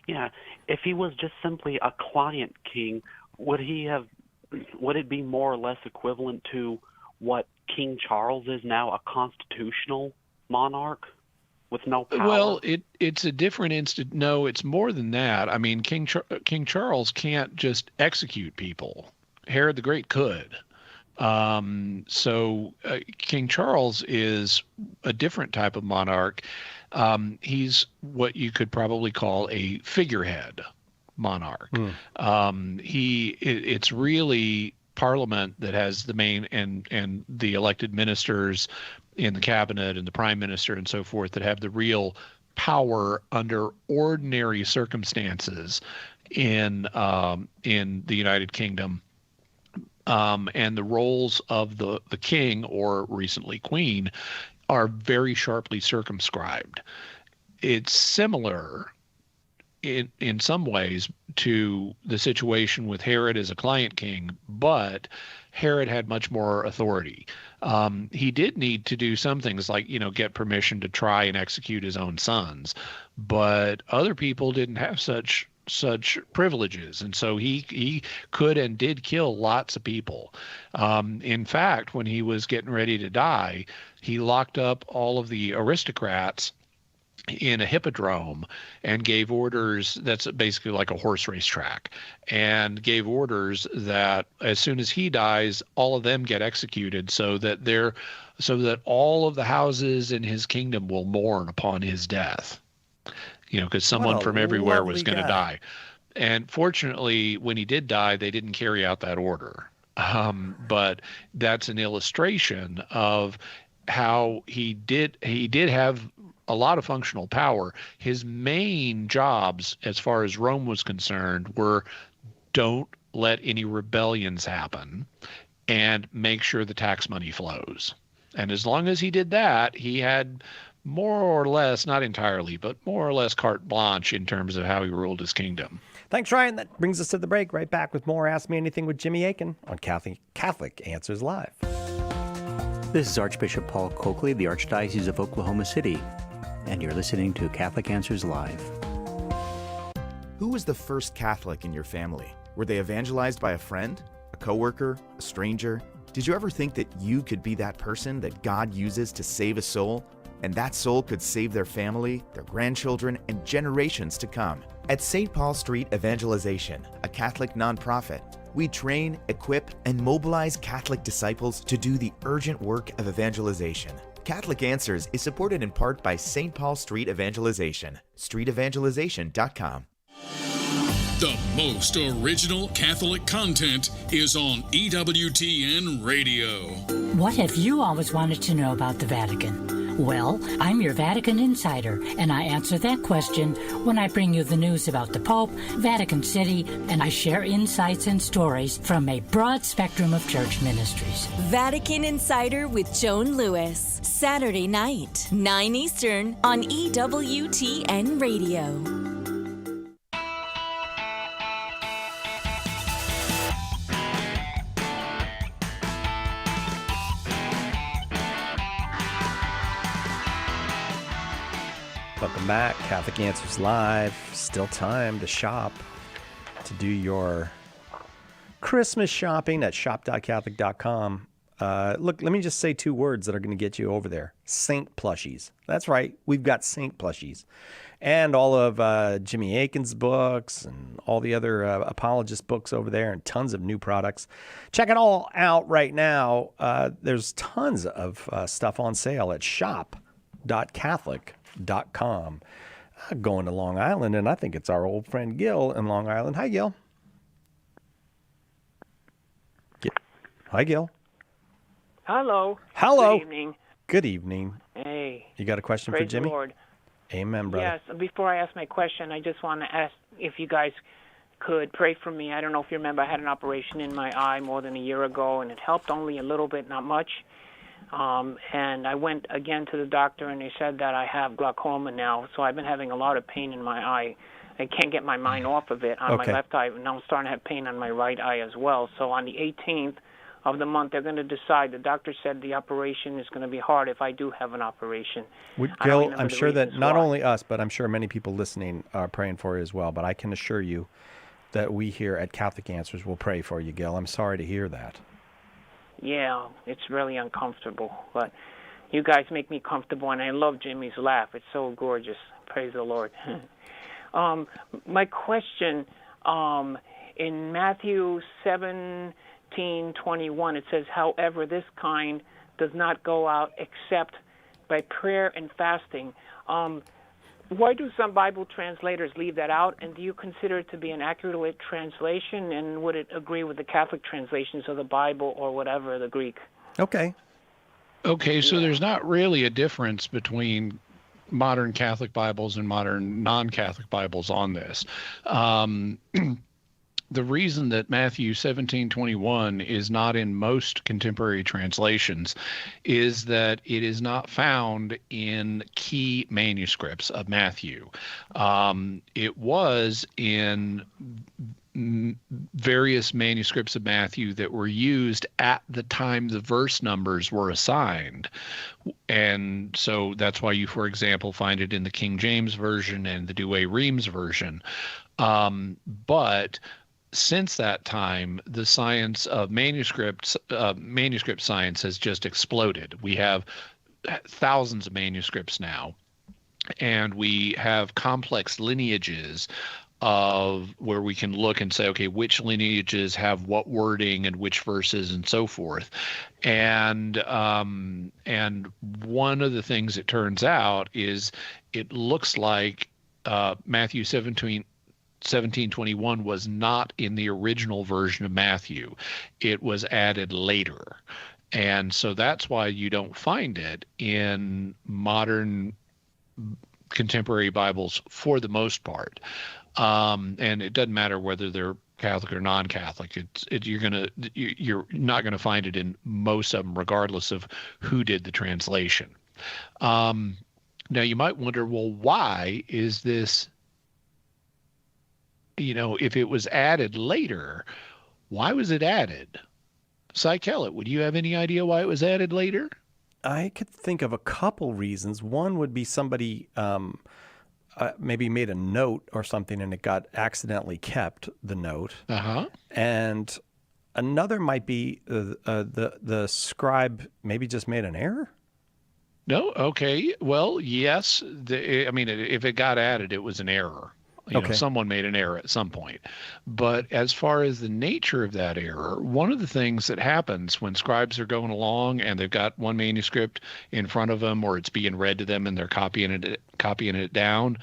Yeah, if he was just simply a client king, would it be more or less equivalent to what King Charles is now, a constitutional monarch with no power? Well, it's a different No, it's more than that. I mean, King Charles can't just execute people. Herod the Great could. So King Charles is a different type of monarch. He's what you could probably call a figurehead monarch. It's really Parliament that has the main and the elected ministers in the cabinet and the prime minister and so forth that have the real power under ordinary circumstances in the United Kingdom. And the roles of the king, or recently queen, are very sharply circumscribed. It's similar in some ways to the situation with Herod as a client king, but Herod had much more authority. He did need to do some things like, get permission to try and execute his own sons, but other people didn't have such privileges, and so he could and did kill lots of people. In fact, when he was getting ready to die, he locked up all of the aristocrats in a hippodrome and gave orders, that's basically like a horse race track, and gave orders that as soon as he dies, all of them get executed, so that all of the houses in his kingdom will mourn upon his death. Because someone from everywhere was going to die. And fortunately, when he did die, they didn't carry out that order. But that's an illustration of how he did have a lot of functional power. His main jobs, as far as Rome was concerned, were don't let any rebellions happen and make sure the tax money flows. And as long as he did that, he had more or less, not entirely, but more or less carte blanche in terms of how he ruled his kingdom. Thanks, Ryan. That brings us to the break. Right back with more Ask Me Anything with Jimmy Akin on Catholic Answers Live. This is Archbishop Paul Coakley of the Archdiocese of Oklahoma City, and you're listening to Catholic Answers Live. Who was the first Catholic in your family? Were they evangelized by a friend, a coworker, a stranger? Did you ever think that you could be that person that God uses to save a soul? And that soul could save their family, their grandchildren, and generations to come. At St. Paul Street Evangelization, a Catholic nonprofit, we train, equip, and mobilize Catholic disciples to do the urgent work of evangelization. Catholic Answers is supported in part by St. Paul Street Evangelization, streetevangelization.com. The most original Catholic content is on EWTN Radio. What have you always wanted to know about the Vatican? Well, I'm your Vatican insider, and I answer that question when I bring you the news about the Pope, Vatican City, and I share insights and stories from a broad spectrum of church ministries. Vatican Insider with Joan Lewis, Saturday night, 9 Eastern on EWTN Radio. Welcome back. Catholic Answers Live. Still time to shop, to do your Christmas shopping at shop.catholic.com. Look, let me just say two words that are going to get you over there. Saint plushies. That's right. We've got Saint plushies. And all of Jimmy Akin's books and all the other apologist books over there, and tons of new products. Check it all out right now. There's tons of stuff on sale at shop.catholic.com. Going to Long Island, and I think it's our old friend Gil in Long Island. Hi, Gil. Hi, Gil. Hello. Hello. Good evening. Good evening. Hey. You got a question Praise for Jimmy? the Lord. Amen, brother. Yes. Before I ask my question, I just want to ask if you guys could pray for me. I don't know if you remember, I had an operation in my eye more than a year ago, and it helped only a little bit, not much. And I went again to the doctor, and they said that I have glaucoma now, so I've been having a lot of pain in my eye. I can't get my mind off of it on my left eye. Now I'm starting to have pain on my right eye as well. So on the 18th of the month, they're going to decide. The doctor said the operation is going to be hard if I do have an operation. Gil, I'm sure that not only us, but I'm sure many people listening are praying for you as well. But I can assure you that we here at Catholic Answers will pray for you, Gil. I'm sorry to hear that. Yeah, it's really uncomfortable, but you guys make me comfortable, and I love Jimmy's laugh. It's so gorgeous. Praise the Lord. My question, in Matthew 17:21, it says, however, this kind does not go out except by prayer and fasting. Why do some Bible translators leave that out, and do you consider it to be an accurate translation, and would it agree with the Catholic translations of the Bible or whatever, the Greek? Okay. Okay, so there's not really a difference between modern Catholic Bibles and modern non-Catholic Bibles on this. The reason that Matthew 17:21 is not in most contemporary translations is that it is not found in key manuscripts of Matthew. It was in various manuscripts of Matthew that were used at the time the verse numbers were assigned. And so that's why you, for example, find it in the King James Version and the Douay-Rheims Version. But since that time, the science of manuscript science has just exploded. We have thousands of manuscripts now, and we have complex lineages of where we can look and say, okay, which lineages have what wording and which verses and so forth. And one of the things it turns out is it looks like Matthew 17:21 was not in the original version of Matthew. It was added later. And so that's why you don't find it in modern contemporary Bibles for the most part. And it doesn't matter whether they're Catholic or non-Catholic. You're not going to find it in most of them, regardless of who did the translation. Now you might wonder, well, why is this? If it was added later, why was it added? Cy Kellett, would you have any idea why it was added later? I could think of a couple reasons. One would be somebody maybe made a note or something and it got accidentally kept, the note. Uh-huh. And another might be the scribe maybe just made an error? No? Okay. Well, yes. If it got added, it was an error. Someone made an error at some point. But as far as the nature of that error, one of the things that happens when scribes are going along and they've got one manuscript in front of them, or it's being read to them and they're copying it down.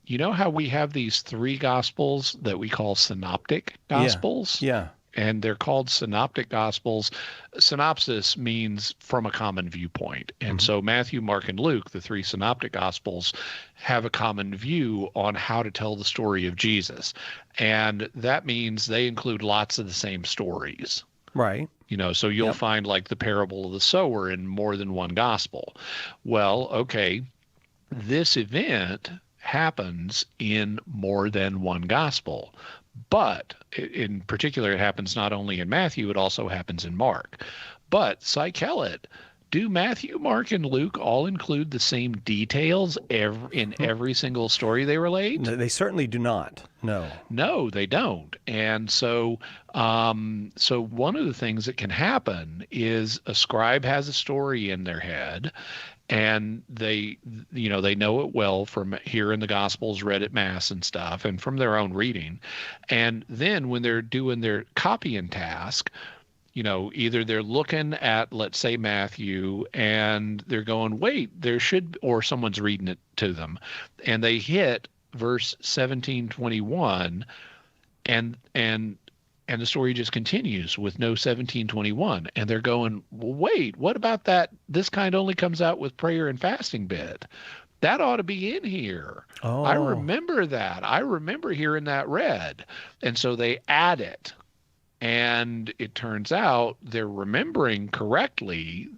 You know how we have these three gospels that we call synoptic gospels? Yeah. And they're called synoptic gospels. Synopsis means from a common viewpoint. And so Matthew, Mark, and Luke, the three synoptic gospels, have a common view on how to tell the story of Jesus. And that means they include lots of the same stories. Right. So you'll find like the parable of the sower in more than one gospel. Well, okay, this event happens in more than one gospel. But in particular, it happens not only in Matthew, it also happens in Mark. But, Cy Kellett, do Matthew, Mark, and Luke all include the same details in every single story they relate? No, they certainly do not. No. No, they don't. And so one of the things that can happen is a scribe has a story in their head, and they know it well from hearing the Gospels read at Mass and stuff, and from their own reading. And then when they're doing their copying task, either they're looking at, let's say, Matthew, and they're going, wait, or someone's reading it to them, and they hit verse 17:21, and the story just continues with no 17:21. And they're going, well, wait, what about that? This kind only comes out with prayer and fasting bit. That ought to be in here. Oh. I remember that. I remember hearing that read. And so they add it. And it turns out they're remembering correctly,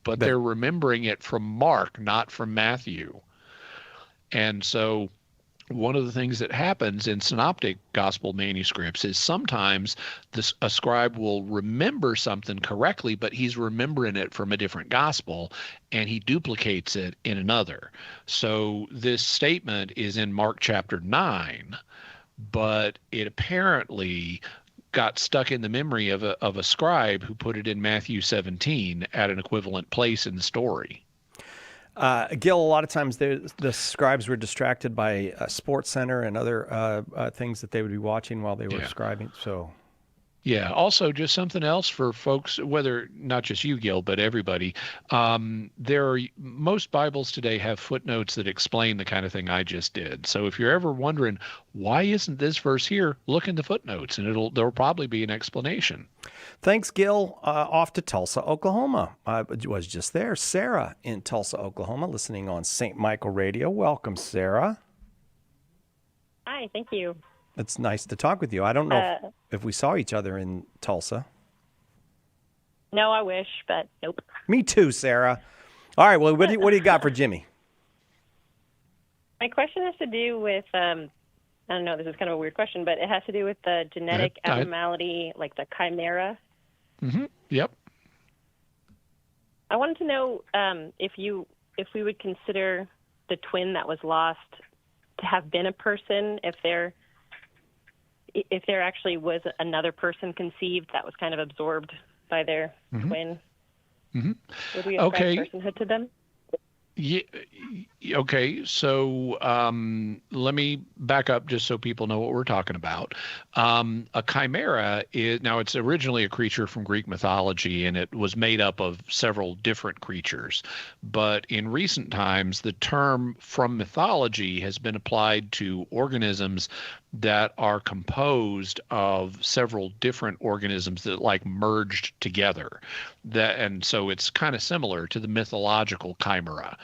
but they're remembering it from Mark, not from Matthew. And so one of the things that happens in synoptic gospel manuscripts is sometimes a scribe will remember something correctly, but he's remembering it from a different gospel, and he duplicates it in another. So this statement is in Mark chapter 9, but it apparently got stuck in the memory of a scribe who put it in Matthew 17 at an equivalent place in the story. Gil, a lot of times the scribes were distracted by Sports Center and other things that they would be watching while they were scribing. So, Yeah. Also, just something else for folks, whether not just you, Gil, but everybody. Most Bibles today have footnotes that explain the kind of thing I just did. So if you're ever wondering why isn't this verse here, look in the footnotes, and there'll probably be an explanation. Thanks, Gil. Off to Tulsa, Oklahoma. I was just there. Sarah in Tulsa, Oklahoma, listening on St. Michael Radio. Welcome, Sarah. Hi, thank you. It's nice to talk with you. I don't know if we saw each other in Tulsa. No, I wish, but nope. Me too, Sarah. All right, well, what do you got for Jimmy? My question has to do with, I don't know, this is kind of a weird question, but it has to do with the genetic abnormality, like the chimera. Mm-hmm. Yep. I wanted to know if we would consider the twin that was lost to have been a person, if there actually was another person conceived that was kind of absorbed by their twin. Mm-hmm. Would we ascribe personhood to them? Yeah. Okay. So let me back up just so people know what we're talking about. A chimera it's originally a creature from Greek mythology, and it was made up of several different creatures. But in recent times, the term from mythology has been applied to organisms that are composed of several different organisms that merged together. And so it's kind of similar to the mythological chimera.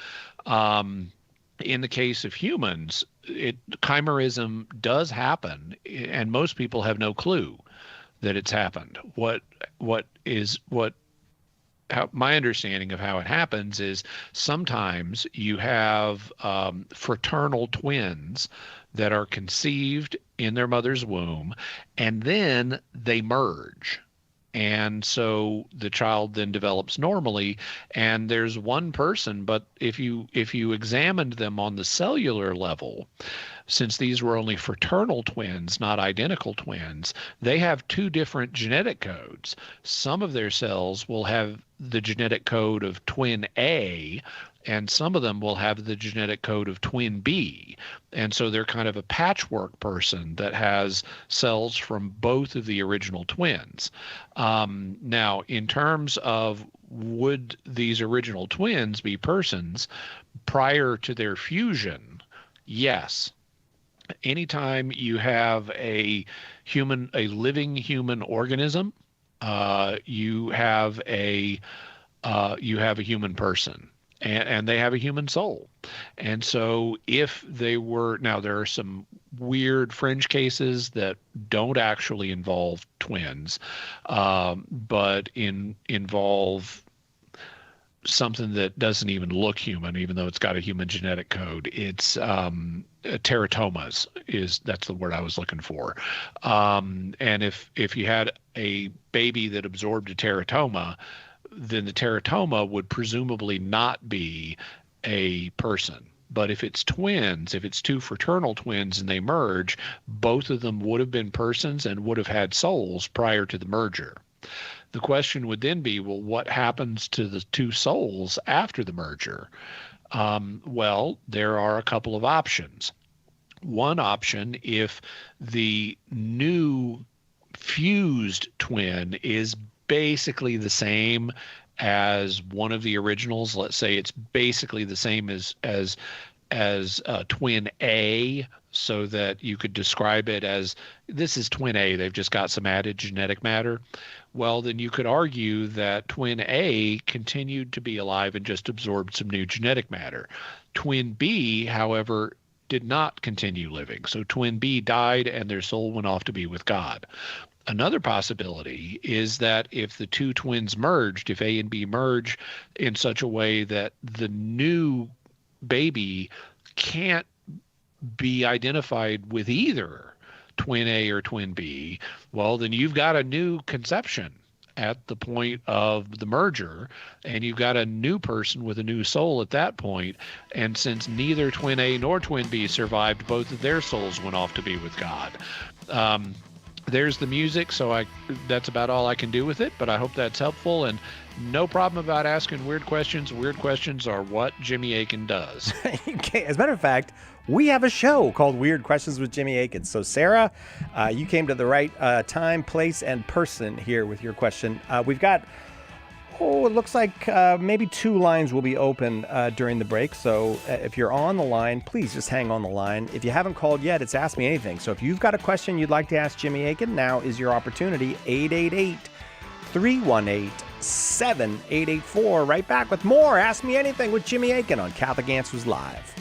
In the case of humans, chimerism does happen, and most people have no clue that it's happened. My understanding of how it happens is sometimes you have fraternal twins that are conceived in their mother's womb, and then they merge. And so the child then develops normally, and there's one person, but if you examined them on the cellular level, since these were only fraternal twins, not identical twins, they have two different genetic codes. Some of their cells will have the genetic code of twin A, and some of them will have the genetic code of twin B. And so they're kind of a patchwork person that has cells from both of the original twins. Now, in terms of would these original twins be persons prior to their fusion? Yes. Anytime you have a living human organism, you have a human person. And they have a human soul. And so if they were, now there are some weird fringe cases that don't actually involve twins, but involve something that doesn't even look human, even though it's got a human genetic code. It's teratomas that's the word I was looking for. And if you had a baby that absorbed a teratoma, then the teratoma would presumably not be a person. But if it's twins, if it's two fraternal twins and they merge, both of them would have been persons and would have had souls prior to the merger. The question would then be, well, what happens to the two souls after the merger? Well, there are a couple of options. One option, if the new fused twin is basically the same as one of the originals, let's say it's basically the same as twin A, so that you could describe it as this is twin A, they've just got some added genetic matter. Well, then you could argue that twin A continued to be alive and just absorbed some new genetic matter. Twin B, however, did not continue living. So twin B died and their soul went off to be with God. Another possibility is that if the two twins merged, if A and B merge in such a way that the new baby can't be identified with either twin A or twin B, well, then you've got a new conception at the point of the merger, and you've got a new person with a new soul at that point. And since neither twin A nor twin B survived, both of their souls went off to be with God. there's the music, so that's about all I can do with it, but I hope that's helpful, and no problem about asking weird questions. Weird questions are what Jimmy Akin does. Okay. As a matter of fact, we have a show called Weird Questions with Jimmy Akin. So, Sarah, you came to the right time, place, and person here with your question. We've got, it looks like maybe 2 lines will be open during the break. So if you're on the line, please just hang on the line. If you haven't called yet, it's Ask Me Anything. So if you've got a question you'd like to ask Jimmy Akin, now is your opportunity. 888-318-7884. Right back with more Ask Me Anything with Jimmy Akin on Catholic Answers Live.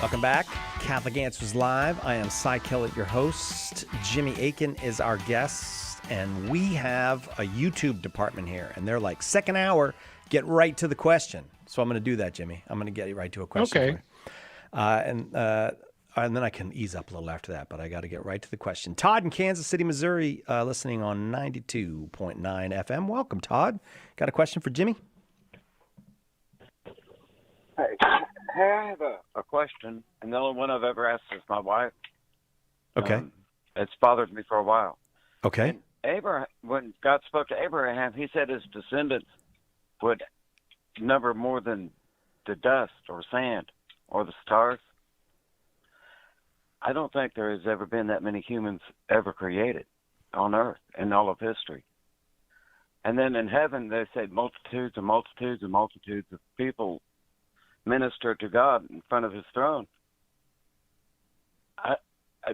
Welcome back. Catholic Answers Live. I am Cy Kellett, your host. Jimmy Akin is our guest, and we have a YouTube department here, and they're like, second hour, get right to the question. So I'm going to do that, Jimmy. I'm going to get right to a question. Okay. For you. And then I can ease up a little after that, but I got to get right to the question. Todd in Kansas City, Missouri, listening on 92.9 FM. Welcome, Todd. Got a question for Jimmy? Hey, I have a question, and the only one I've ever asked is my wife. Okay. It's bothered me for a while. Okay. And Abraham, when God spoke to Abraham, he said his descendants would number more than the dust or sand or the stars. I don't think there has ever been that many humans ever created on earth in all of history. And then in heaven, they said multitudes and multitudes and multitudes of people minister to God in front of his throne.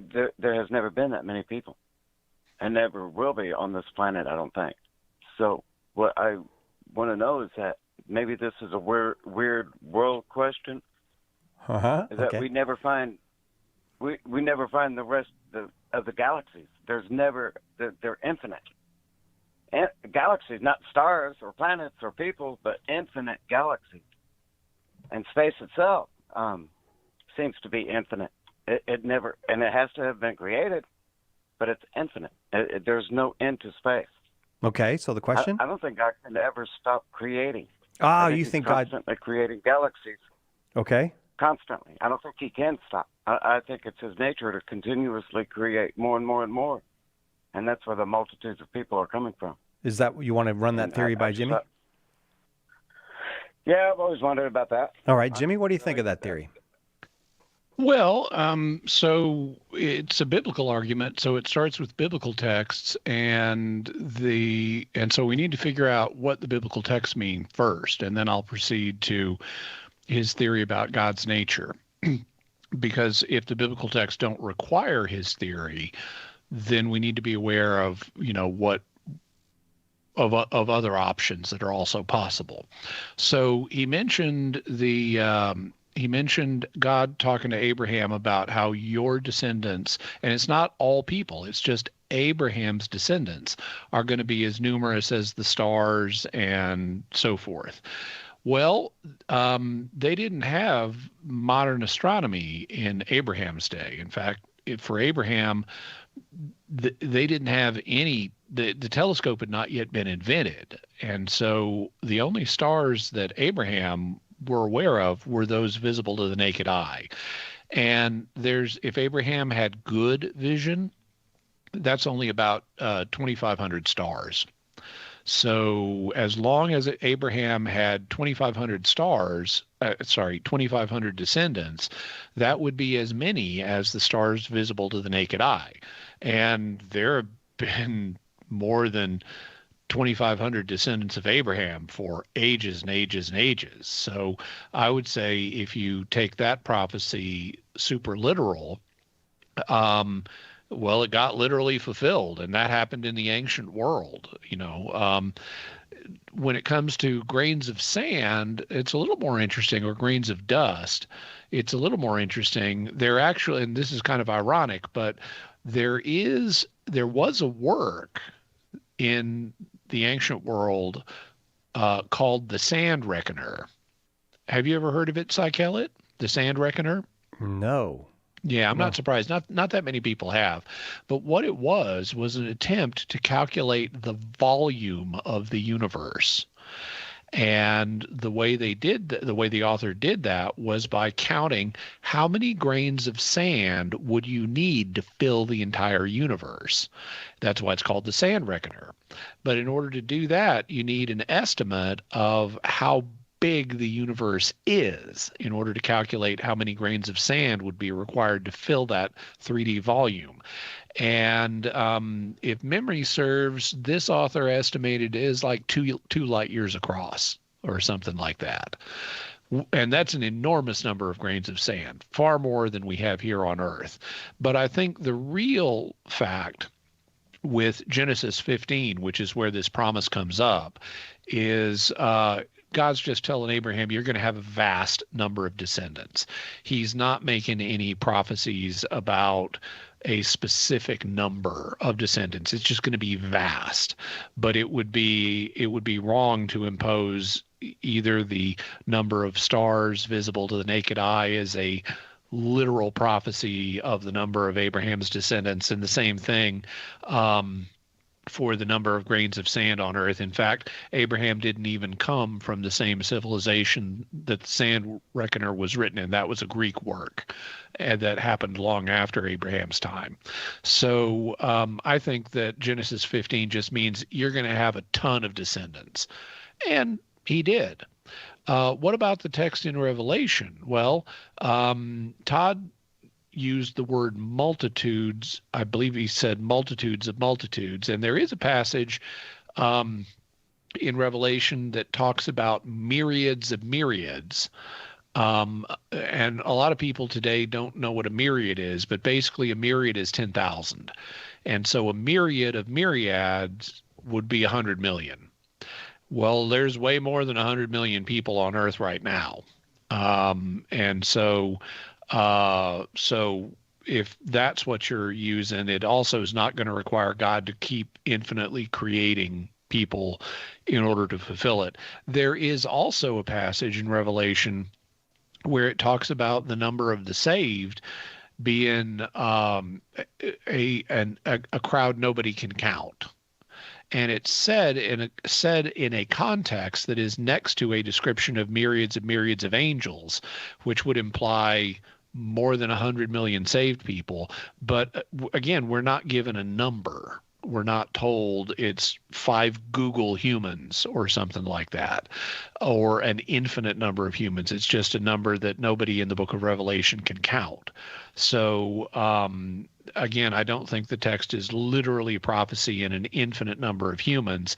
There has never been that many people, and never will be on this planet, I don't think. So what I want to know is that maybe this is a weird world question. Is that we never find the rest of the galaxies. There's never, they're infinite. Galaxies, not stars or planets or people, but infinite galaxies. And space itself seems to be infinite. It never, and it has to have been created, but it's infinite. There's no end to space. Okay, so the question? I don't think God can ever stop creating. You think God constantly creating galaxies? Okay. Constantly. I don't think he can stop. I think it's his nature to continuously create more and more and more, and that's where the multitudes of people are coming from. Is that you want to run that theory by Jimmy? Yeah, I've always wondered about that. All right, Jimmy, what do you think of that theory? Well, so it's a biblical argument. So it starts with biblical texts, and so we need to figure out what the biblical texts mean first, and then I'll proceed to his theory about God's nature. Because if the biblical texts don't require his theory, then we need to be aware of, what of other options that are also possible. So he mentioned God talking to Abraham about how your descendants, and it's not all people, it's just Abraham's descendants, are going to be as numerous as the stars and so forth. Well, they didn't have modern astronomy in Abraham's day. In fact, for Abraham, they didn't have any, the telescope had not yet been invented. And so the only stars that Abraham were aware of were those visible to the naked eye. And if Abraham had good vision, that's only about 2,500 stars. So as long as Abraham had 2,500 descendants, that would be as many as the stars visible to the naked eye. And there have been more than 2,500 descendants of Abraham for ages and ages and ages. So I would say if you take that prophecy super literal, well, it got literally fulfilled, and that happened in the ancient world. When it comes to grains of sand, it's a little more interesting, or grains of dust. It's a little more interesting. They're actually, and this is kind of ironic, but there was a work in the ancient world called the Sand Reckoner. Have you ever heard of it, Cy Kellett? The Sand Reckoner? No. Yeah, I'm not surprised. Not that many people have. But what it was an attempt to calculate the volume of the universe. And the way the author did that was by counting how many grains of sand would you need to fill the entire universe. That's why it's called the Sand Reckoner. But in order to do that, you need an estimate of how big the universe is in order to calculate how many grains of sand would be required to fill that 3D volume. And if memory serves, this author estimated it is like two light years across or something like that. And that's an enormous number of grains of sand, far more than we have here on Earth. But I think the real fact with Genesis 15, which is where this promise comes up, is God's just telling Abraham, you're going to have a vast number of descendants. He's not making any prophecies about a specific number of descendants. It's just going to be vast. But it would be wrong to impose either the number of stars visible to the naked eye as a literal prophecy of the number of Abraham's descendants, and the same thing for the number of grains of sand on earth. In fact, Abraham didn't even come from the same civilization that the sand reckoner was written in. That was a Greek work, and that happened long after Abraham's time. So I think that Genesis 15 just means you're going to have a ton of descendants. And he did. What about the text in Revelation? Well, Todd used the word multitudes. I believe he said multitudes of multitudes. And there is a passage in Revelation that talks about myriads of myriads. And a lot of people today don't know what a myriad is, but basically a myriad is 10,000. And so a myriad of myriads would be 100 million. Well, there's way more than 100 million people on Earth right now. And so if that's what you're using, it also is not going to require God to keep infinitely creating people in order to fulfill it. There is also a passage in Revelation where it talks about the number of the saved being a crowd nobody can count. And it's said in a context that is next to a description of myriads of angels, which would imply more than 100 million saved people. But again, we're not given a number. We're not told it's 5 Google humans or something like that, or an infinite number of humans. It's just a number that nobody in the book of Revelation can count. So again, I don't think the text is literally prophecy in an infinite number of humans.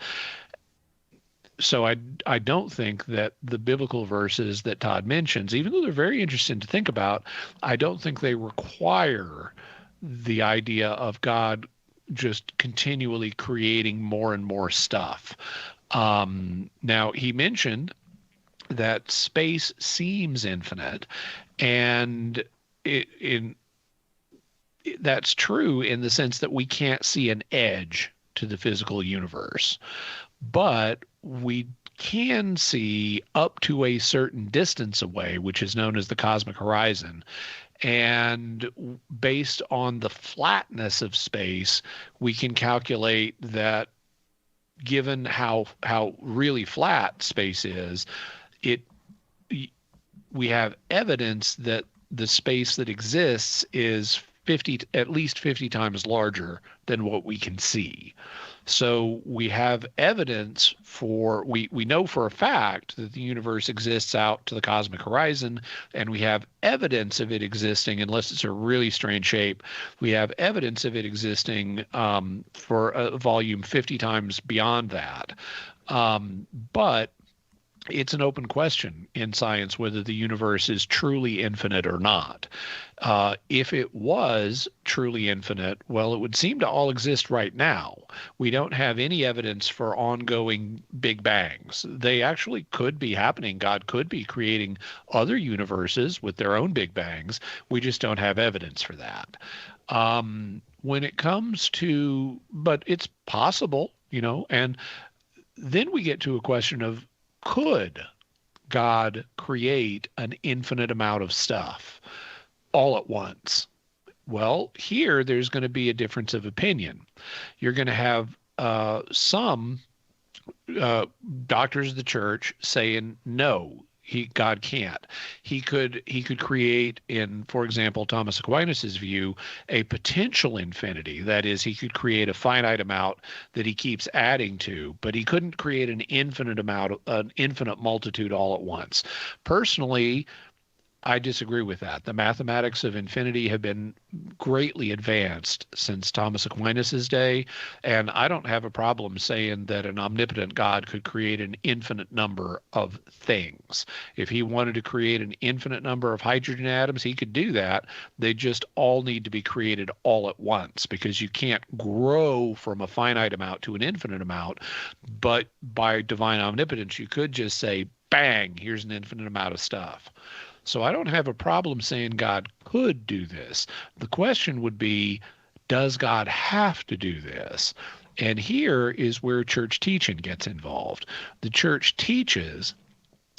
So I don't think that the biblical verses that Todd mentions, even though they're very interesting to think about, I don't think they require the idea of God just continually creating more and more stuff. Now, he mentioned that space seems infinite, and that's true in the sense that we can't see an edge to the physical universe, but we can see up to a certain distance away, which is known as the cosmic horizon. And based on the flatness of space, we can calculate that given how really flat space is, we have evidence that the space that exists is at least 50 times larger than what we can see. So we have evidence we know for a fact that the universe exists out to the cosmic horizon, and we have evidence of it existing, unless it's a really strange shape, we have evidence of it existing for a volume 50 times beyond that. But it's an open question in science whether the universe is truly infinite or not. If it was truly infinite, well, it would seem to all exist right now. We don't have any evidence for ongoing big bangs. They actually could be happening. God could be creating other universes with their own big bangs. We just don't have evidence for that. When it comes to, but it's possible, and then we get to a question of, could God create an infinite amount of stuff all at once? Well, here there's going to be a difference of opinion. You're going to have some doctors of the church saying, no, God can't. He could create, in, for example, Thomas Aquinas's view, a potential infinity. That is, he could create a finite amount that he keeps adding to, but he couldn't create an infinite multitude all at once. Personally, I disagree with that. The mathematics of infinity have been greatly advanced since Thomas Aquinas' day, and I don't have a problem saying that an omnipotent God could create an infinite number of things. If he wanted to create an infinite number of hydrogen atoms, he could do that. They just all need to be created all at once, because you can't grow from a finite amount to an infinite amount. But by divine omnipotence, you could just say, bang, here's an infinite amount of stuff. So I don't have a problem saying God could do this. The question would be, does God have to do this? And here is where church teaching gets involved. The church teaches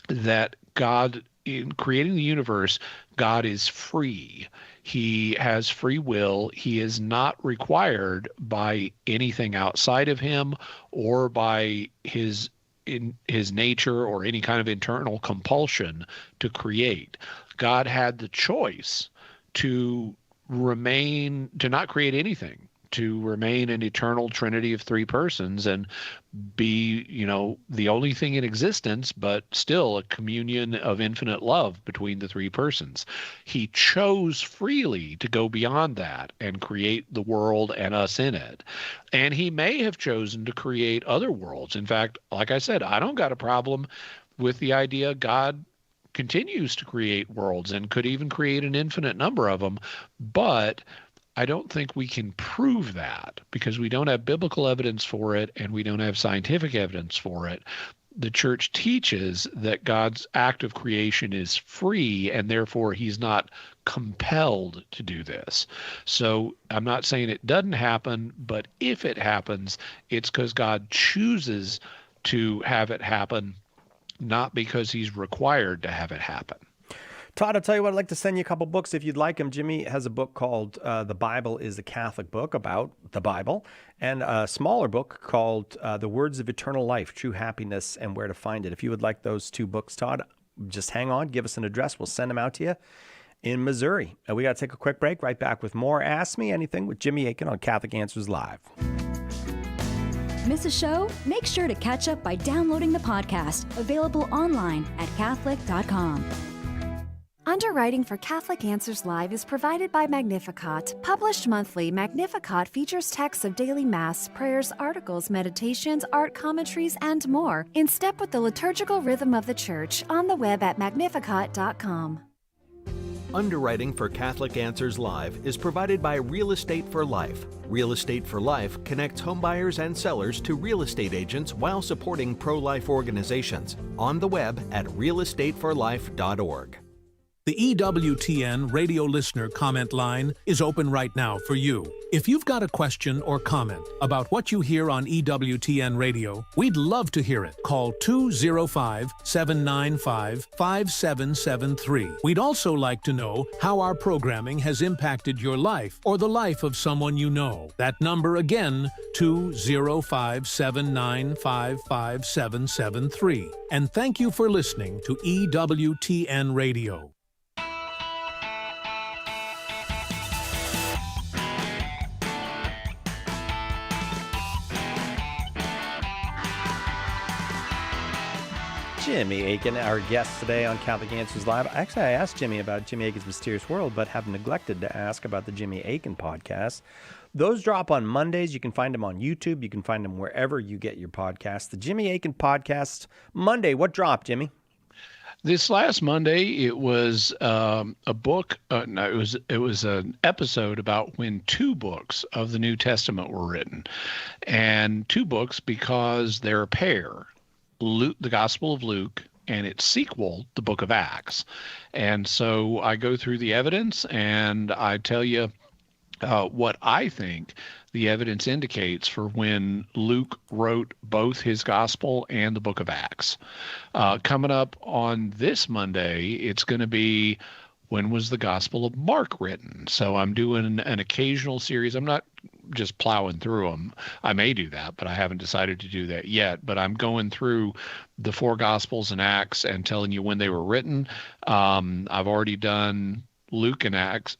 that God, in creating the universe, God is free. He has free will. He is not required by anything outside of him or by in his nature or any kind of internal compulsion to create. God had the choice to not create anything, to remain an eternal trinity of three persons and be, the only thing in existence, but still a communion of infinite love between the three persons. He chose freely to go beyond that and create the world and us in it. And he may have chosen to create other worlds. In fact, like I said, I don't got a problem with the idea God continues to create worlds and could even create an infinite number of them. But I don't think we can prove that because we don't have biblical evidence for it and we don't have scientific evidence for it. The church teaches that God's act of creation is free and therefore he's not compelled to do this. So I'm not saying it doesn't happen, but if it happens, it's because God chooses to have it happen, not because he's required to have it happen. Todd, I'll tell you what, I'd like to send you a couple books if you'd like them. Jimmy has a book called The Bible is a Catholic Book, about the Bible, and a smaller book called The Words of Eternal Life, True Happiness and Where to Find It. If you would like those two books, Todd, just hang on, give us an address. We'll send them out to you in Missouri. And we got to take a quick break. Right back with more Ask Me Anything with Jimmy Akin on Catholic Answers Live. Miss a show? Make sure to catch up by downloading the podcast, available online at Catholic.com. Underwriting for Catholic Answers Live is provided by Magnificat. Published monthly, Magnificat features texts of daily Mass, prayers, articles, meditations, art commentaries, and more, in step with the liturgical rhythm of the Church, on the web at Magnificat.com. Underwriting for Catholic Answers Live is provided by Real Estate for Life. Real Estate for Life connects homebuyers and sellers to real estate agents while supporting pro-life organizations. On the web at realestateforlife.org. The EWTN radio listener comment line is open right now for you. If you've got a question or comment about what you hear on EWTN radio, we'd love to hear it. Call 205-795-5773. We'd also like to know how our programming has impacted your life or the life of someone you know. That number again, 205-795-5773. And thank you for listening to EWTN radio. Jimmy Akin, our guest today on Catholic Answers Live. Actually, I asked Jimmy about Jimmy Akin's Mysterious World, but have neglected to ask about the Jimmy Akin podcast. Those drop on Mondays. You can find them on YouTube. You can find them wherever you get your podcasts. The Jimmy Akin podcast, Monday. What dropped, Jimmy? This last Monday, it was a book. It was an episode about when two books of the New Testament were written, and two books because they're a pair. Luke, the Gospel of Luke, and its sequel, the Book of Acts. And so I go through the evidence and I tell you what I think the evidence indicates for when Luke wrote both his Gospel and the Book of Acts. Coming up on this Monday, it's going to be when was the Gospel of Mark written? So I'm doing an occasional series. I'm not just plowing through them. I may do that, but I haven't decided to do that yet. But I'm going through the four Gospels and Acts and telling you when they were written. I've already done Luke and Acts.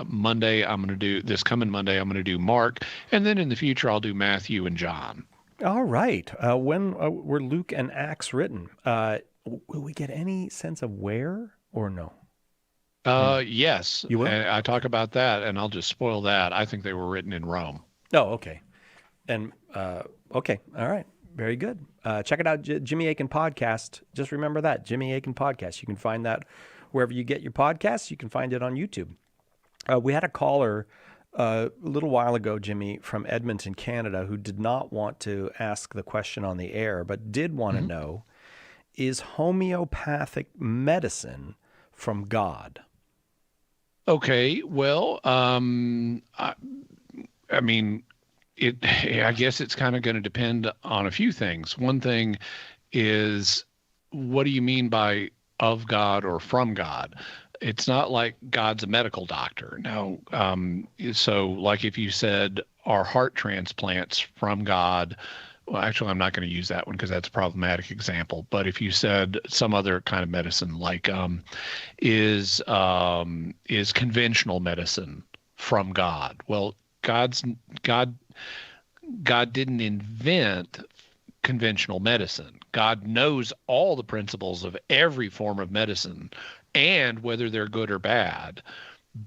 Monday, I'm going to do this coming Monday. I'm going to do Mark, and then in the future, I'll do Matthew and John. All right. When were Luke and Acts written? Will we get any sense of where or no? Yes. You will? I talk about that, and I'll just spoil that. I think they were written in Rome. Oh, okay. And okay, all right, very good. Check it out, Jimmy Akin Podcast. Just remember that, Jimmy Akin Podcast. You can find that wherever you get your podcasts. You can find it on YouTube. We had a caller a little while ago, Jimmy, from Edmonton, Canada, who did not want to ask the question on the air, but did want to know, is homeopathic medicine from God? Okay, well, I mean, I guess it's kind of going to depend on a few things. One thing is, what do you mean by of God or from God? It's not like God's a medical doctor. No. So like if you said, are heart transplants from God? Well, actually, I'm not going to use that one because that's a problematic example. But if you said some other kind of medicine, like is conventional medicine from God? Well, God didn't invent conventional medicine. God knows all the principles of every form of medicine and whether they're good or bad.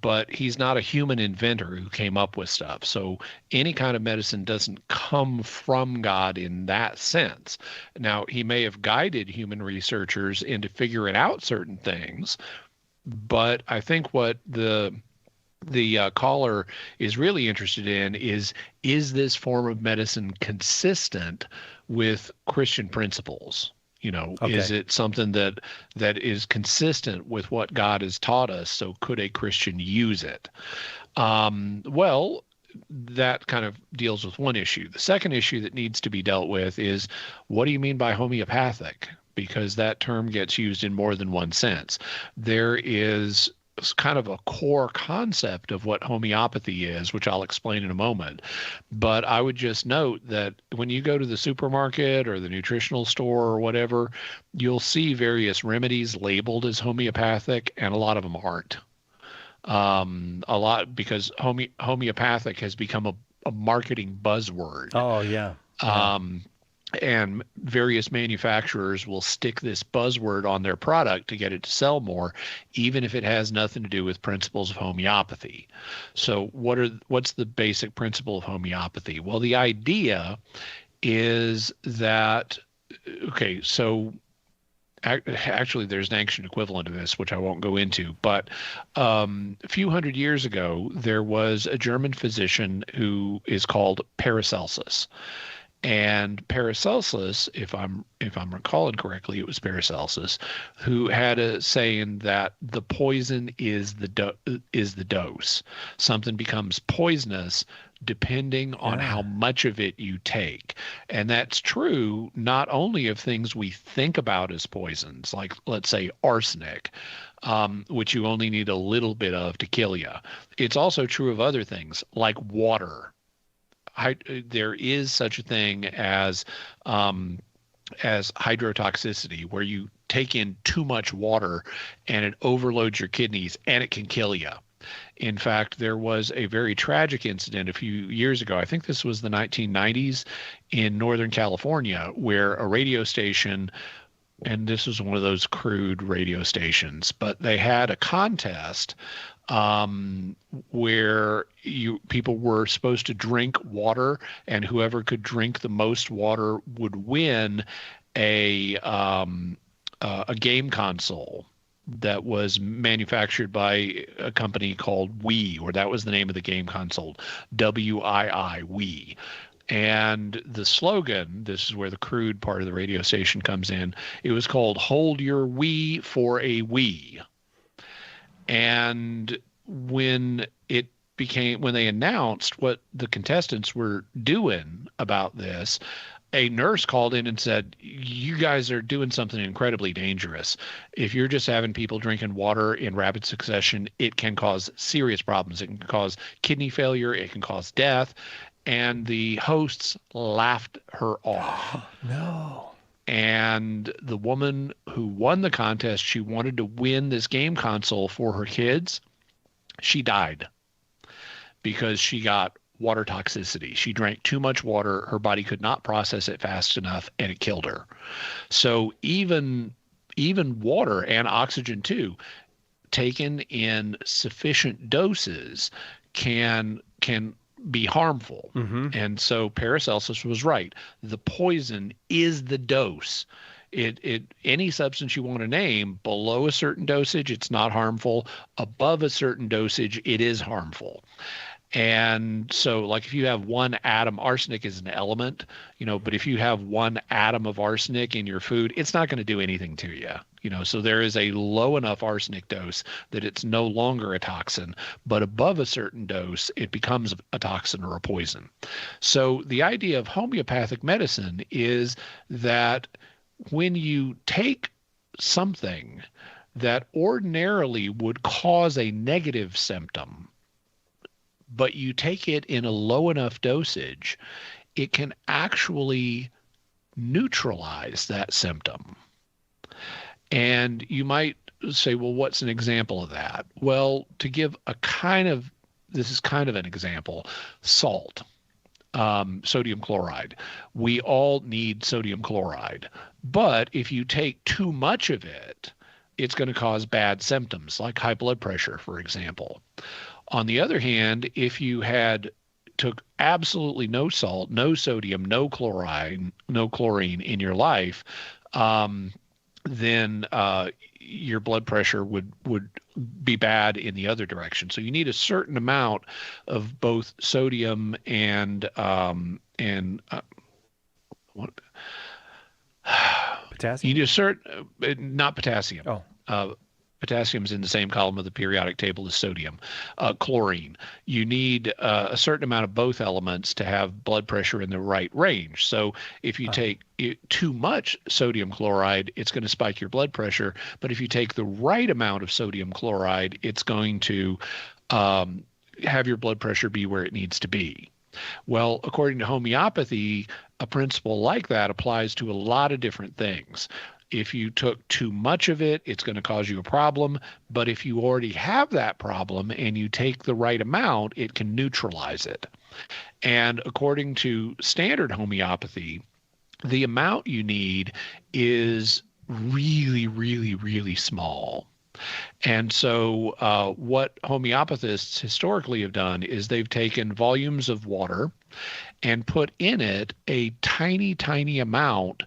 But he's not a human inventor who came up with stuff. So any kind of medicine doesn't come from God in that sense. Now, he may have guided human researchers into figuring out certain things, but I think what the caller is really interested in is this form of medicine consistent with Christian principles? You know, is it something that is consistent with what God has taught us? So could a Christian use it? Well, that kind of deals with one issue. The second issue that needs to be dealt with is, what do you mean by homeopathic? Because that term gets used in more than one sense. There is kind of a core concept of what homeopathy is, which I'll explain in a moment. But I would just note that when you go to the supermarket or the nutritional store or whatever, you'll see various remedies labeled as homeopathic, and a lot of them aren't. A lot because homeopathic has become a marketing buzzword. Oh, yeah. And various manufacturers will stick this buzzword on their product to get it to sell more, even if it has nothing to do with principles of homeopathy. So what's the basic principle of homeopathy? Well, the idea is that, okay, so actually there's an ancient equivalent of this, which I won't go into, but a few hundred years ago, there was a German physician who is called Paracelsus. And Paracelsus, if I'm recalling correctly, it was Paracelsus, who had a saying that the poison is the dose. Something becomes poisonous depending on how much of it you take. And that's true not only of things we think about as poisons, like let's say arsenic, which you only need a little bit of to kill you. It's also true of other things like water. There is such a thing as hydrotoxicity, where you take in too much water and it overloads your kidneys and it can kill you. In fact, there was a very tragic incident a few years ago. I think this was the 1990s in Northern California, where a radio station, and this was one of those crude radio stations, but they had a contest where people were supposed to drink water, and whoever could drink the most water would win a game console that was manufactured by a company called Wii, or that was the name of the game console, WII, Wii. And the slogan, this is where the crude part of the radio station comes in, it was called "Hold Your Wii for a Wii." And when they announced what the contestants were doing about this, a nurse called in and said, "You guys are doing something incredibly dangerous. If you're just having people drinking water in rapid succession, it can cause serious problems. It can cause kidney failure. It can cause death." And the hosts laughed her off. No. And the woman who won the contest, she wanted to win this game console for her kids. She died because she got water toxicity. She drank too much water. Her body could not process it fast enough, and it killed her. So even water, and oxygen too, taken in sufficient doses can be harmful. And so Paracelsus was right. The poison is the dose. Any substance you want to name, below a certain dosage, it's not harmful. Above a certain dosage, it is harmful. And so, like, if you have 1 atom, arsenic is an element, but if you have 1 atom of arsenic in your food, it's not going to do anything to you. So there is a low enough arsenic dose that it's no longer a toxin, but above a certain dose, it becomes a toxin or a poison. So the idea of homeopathic medicine is that when you take something that ordinarily would cause a negative symptom, but you take it in a low enough dosage, it can actually neutralize that symptom. And you might say, well, what's an example of that? Well, to give this is kind of an example, salt, sodium chloride. We all need sodium chloride, but if you take too much of it, it's going to cause bad symptoms like high blood pressure, for example. On the other hand, if you took absolutely no salt, no sodium, no chlorine in your life, then your blood pressure would be bad in the other direction. So you need a certain amount of both sodium and potassium. You need a certain, not potassium. Potassium's in the same column of the periodic table as sodium. Chlorine. You need a certain amount of both elements to have blood pressure in the right range. So if you take too much sodium chloride, it's going to spike your blood pressure. But if you take the right amount of sodium chloride, it's going to have your blood pressure be where it needs to be. Well, according to homeopathy, a principle like that applies to a lot of different things. If you took too much of it, it's going to cause you a problem. But if you already have that problem and you take the right amount, it can neutralize it. And according to standard homeopathy, the amount you need is really, really, really small. And so what homeopathists historically have done is they've taken volumes of water and put in it a tiny, tiny amount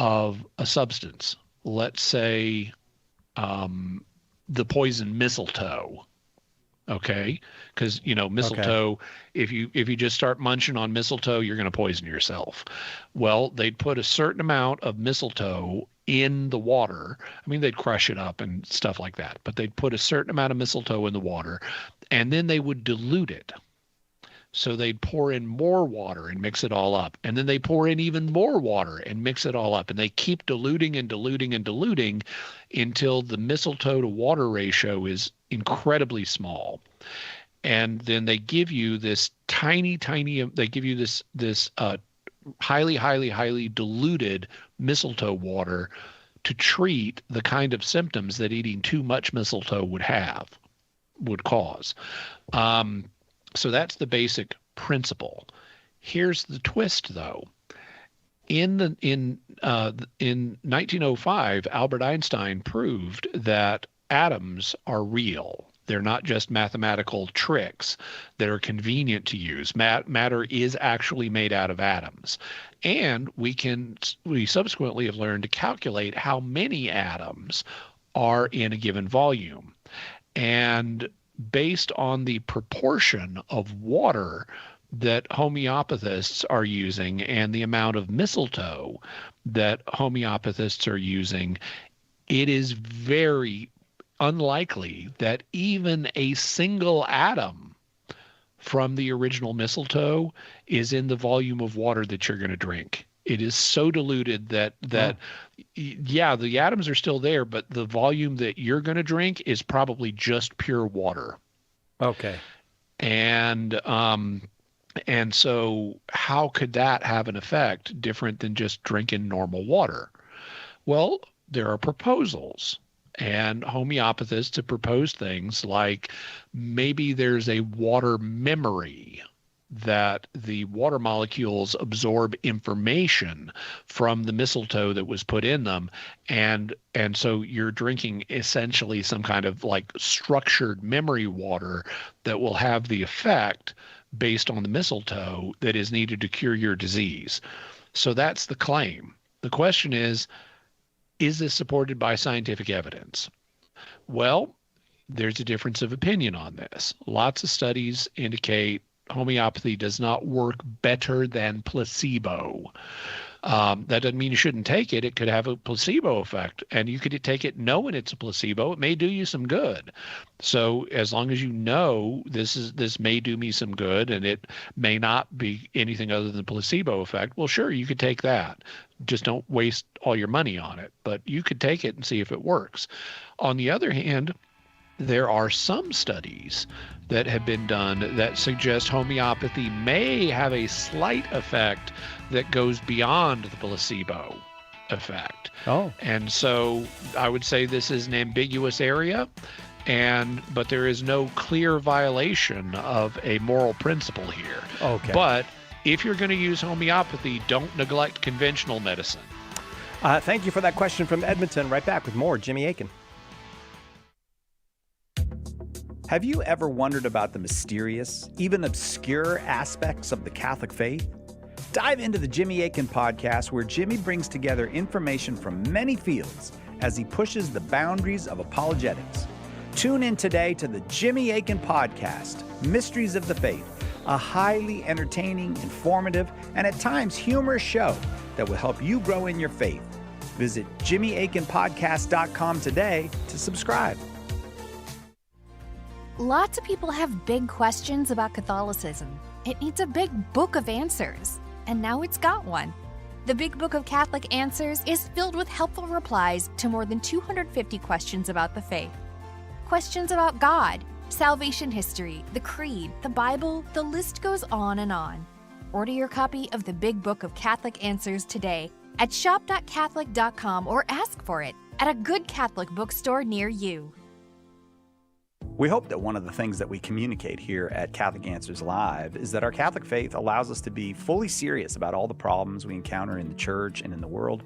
of a substance. Let's say the poison mistletoe. Okay, because mistletoe. If you just start munching on mistletoe, you're going to poison yourself. Well, they'd put a certain amount of mistletoe in the water. I mean, they'd crush it up and stuff like that, but they'd put a certain amount of mistletoe in the water, and then they would dilute it. So they'd pour in more water and mix it all up. And then they pour in even more water and mix it all up. And they keep diluting and diluting and diluting until the mistletoe to water ratio is incredibly small. And then they give you this highly, highly diluted mistletoe water to treat the kind of symptoms that eating too much mistletoe would cause. So that's the basic principle. Here's the twist, though. In 1905, Albert Einstein proved that atoms are real. They're not just mathematical tricks that are convenient to use. Matter is actually made out of atoms. And we subsequently have learned to calculate how many atoms are in a given volume. And based on the proportion of water that homeopathists are using and the amount of mistletoe that homeopathists are using, it is very unlikely that even a single atom from the original mistletoe is in the volume of water that you're going to drink. It is so diluted that the atoms are still there, but the volume that you're going to drink is probably just pure water. Okay. And so how could that have an effect different than just drinking normal water? Well, there are proposals, and homeopathists have proposed things like maybe there's a water memory that the water molecules absorb information from the mistletoe that was put in them, and so you're drinking essentially some kind of like structured memory water that will have the effect based on the mistletoe that is needed to cure your disease. So that's the claim. The question is this supported by scientific evidence? Well, there's a difference of opinion on this. Lots of studies indicate homeopathy does not work better than placebo. That doesn't mean you shouldn't take it. It could have a placebo effect, and you could take it knowing it's a placebo. It may do you some good. So as long as you know this may do me some good, and it may not be anything other than placebo effect, well, sure, you could take that. Just don't waste all your money on it. But you could take it and see if it works. On the other hand, there are some studies that have been done that suggest homeopathy may have a slight effect that goes beyond the placebo effect. Oh. And so I would say this is an ambiguous area, but there is no clear violation of a moral principle here. Okay. But if you're going to use homeopathy, don't neglect conventional medicine. Thank you for that question from Edmonton. Right back with more Jimmy Akin. Have you ever wondered about the mysterious, even obscure aspects of the Catholic faith? Dive into the Jimmy Akin podcast, where Jimmy brings together information from many fields as he pushes the boundaries of apologetics. Tune in today to the Jimmy Akin podcast, Mysteries of the Faith, a highly entertaining, informative, and at times humorous show that will help you grow in your faith. Visit JimmyAkinPodcast.com today to subscribe. Lots of people have big questions about Catholicism. It needs a big book of answers, and now it's got one. The Big Book of Catholic Answers is filled with helpful replies to more than 250 questions about the faith. Questions about God, salvation history, the Creed, the Bible, the list goes on and on. Order your copy of the Big Book of Catholic Answers today at shop.catholic.com or ask for it at a good Catholic bookstore near you. We hope that one of the things that we communicate here at Catholic Answers Live is that our Catholic faith allows us to be fully serious about all the problems we encounter in the church and in the world,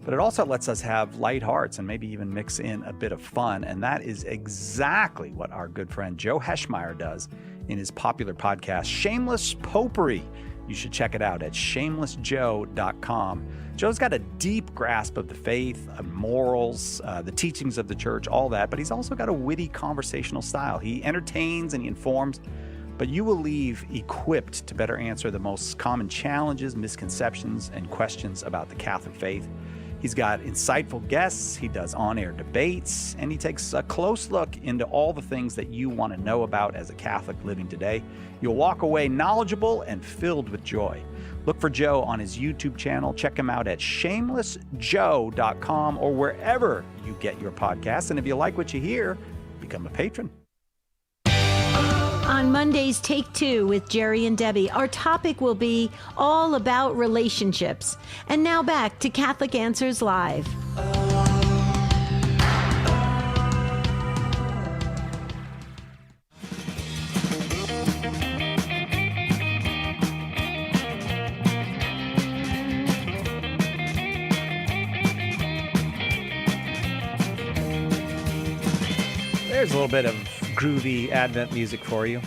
but it also lets us have light hearts and maybe even mix in a bit of fun, and that is exactly what our good friend Joe Heschmeyer does in his popular podcast, Shameless Popery. You should check it out at shamelessjoe.com. Joe's got a deep grasp of the faith, morals, the teachings of the church, all that, but he's also got a witty conversational style. He entertains and he informs, but you will leave equipped to better answer the most common challenges, misconceptions, and questions about the Catholic faith. He's got insightful guests, he does on-air debates, and he takes a close look into all the things that you want to know about as a Catholic living today. You'll walk away knowledgeable and filled with joy. Look for Joe on his YouTube channel. Check him out at shamelessjoe.com or wherever you get your podcasts. And if you like what you hear, become a patron. On Monday's Take Two with Jerry and Debbie, our topic will be all about relationships. And now back to Catholic Answers Live. There's a little bit of groovy Advent music for you.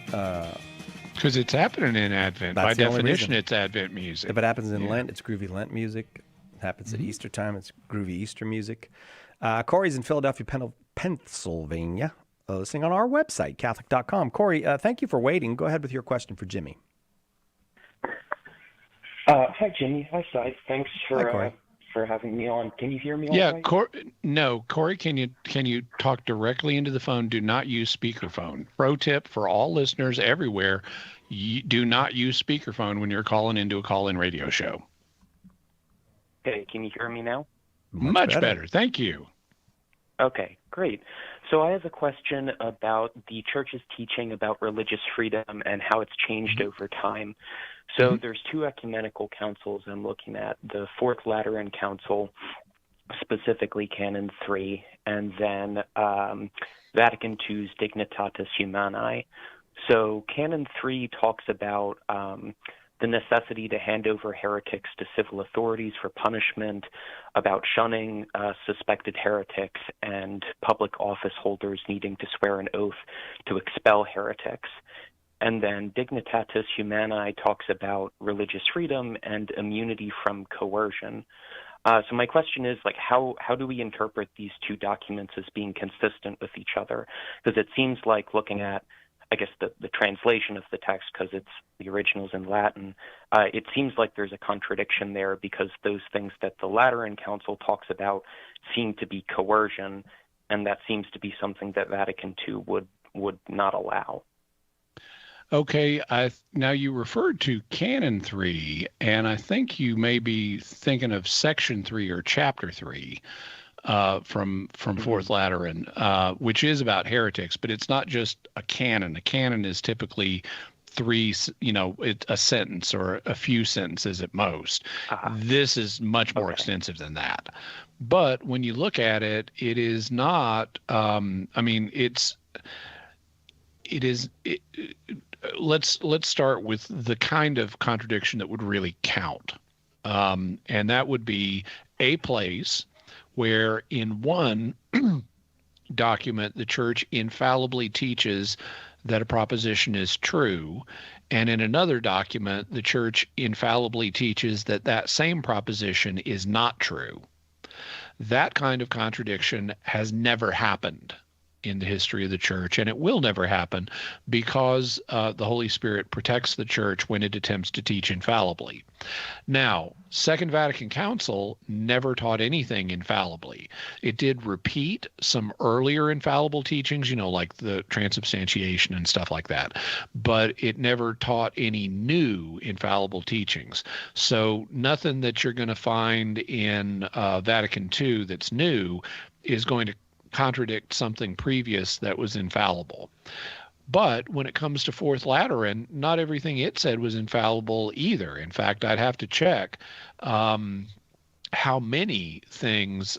Because it's happening in Advent. By definition, it's Advent music. If it happens in Lent, it's groovy Lent music. If it happens at Easter time, it's groovy Easter music. Corey's in Philadelphia, Pennsylvania, listening on our website, Catholic.com. Corey, thank you for waiting. Go ahead with your question for Jimmy. Hi, Jimmy. Hi, Cy. Thanks Hi, Corey. For having me on. Can you hear me all Yeah, right? Corey, can you talk directly into the phone? Do not use speakerphone. Pro tip for all listeners everywhere, do not use speakerphone when you're calling into a call-in radio show. Okay, can you hear me now? Much better. Thank you. Okay, great. So I have a question about the Church's teaching about religious freedom and how it's changed over time. So there's two ecumenical councils I'm looking at, the Fourth Lateran Council, specifically Canon 3, and then Vatican II's Dignitatis Humanae, So Canon 3 talks about the necessity to hand over heretics to civil authorities for punishment, about shunning suspected heretics, and public office holders needing to swear an oath to expel heretics. And then Dignitatis Humanae talks about religious freedom and immunity from coercion. So my question is, like, how do we interpret these two documents as being consistent with each other? Because it seems like, looking at, I guess, the translation of the text, because the original's in Latin, it seems like there's a contradiction there, because those things that the Lateran Council talks about seem to be coercion, and that seems to be something that Vatican II would not allow. Okay, now you referred to Canon 3, and I think you may be thinking of Section 3 or Chapter 3 from Fourth Lateran, which is about heretics, but it's not just a canon. A canon is typically a sentence or a few sentences at most. This is much more extensive than that. But when you look at it, it is not, let's start with the kind of contradiction that would really count. And that would be a place where in one document the church infallibly teaches that a proposition is true, and in another document the church infallibly teaches that that same proposition is not true. That kind of contradiction has never happened in the history of the church, and it will never happen, because the Holy Spirit protects the church when it attempts to teach infallibly. Now, Second Vatican Council never taught anything infallibly. It did repeat some earlier infallible teachings, like the transubstantiation and stuff like that, but it never taught any new infallible teachings. So nothing that you're going to find in Vatican II that's new is going to contradict something previous that was infallible. But when it comes to Fourth Lateran, not everything it said was infallible either. In fact, I'd have to check how many things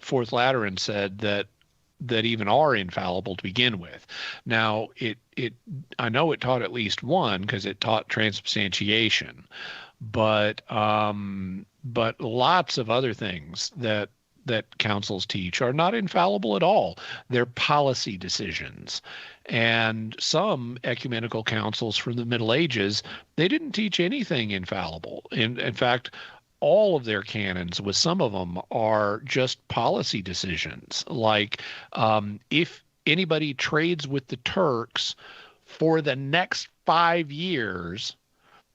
Fourth Lateran said that even are infallible to begin with. Now, I know it taught at least one, because it taught transubstantiation, but lots of other things that councils teach are not infallible at all. They're policy decisions. And some ecumenical councils from the Middle Ages, they didn't teach anything infallible. In fact, all of their canons, with some of them, are just policy decisions. Like, if anybody trades with the Turks for the next 5 years,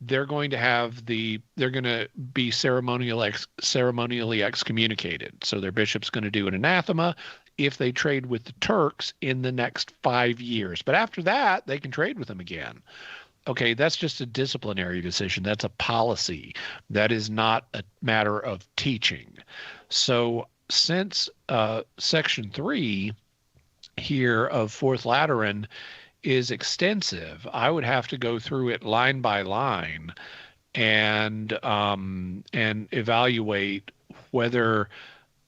they're going to be ceremonially excommunicated. So their bishop's going to do an anathema if they trade with the Turks in the next 5 years. But after that, they can trade with them again. Okay, that's just a disciplinary decision. That's a policy. That is not a matter of teaching. So since Section 3 here of Fourth Lateran is extensive, I would have to go through it line by line and evaluate whether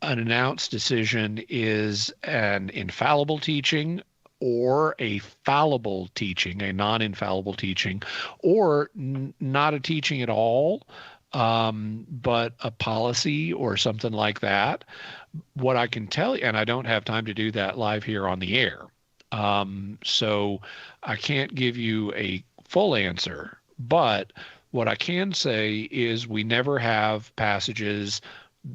an announced decision is an infallible teaching or a fallible teaching, a non-infallible teaching, or not a teaching at all, but a policy or something like that. What I can tell you, and I don't have time to do that live here on the air, so I can't give you a full answer, but what I can say is we never have passages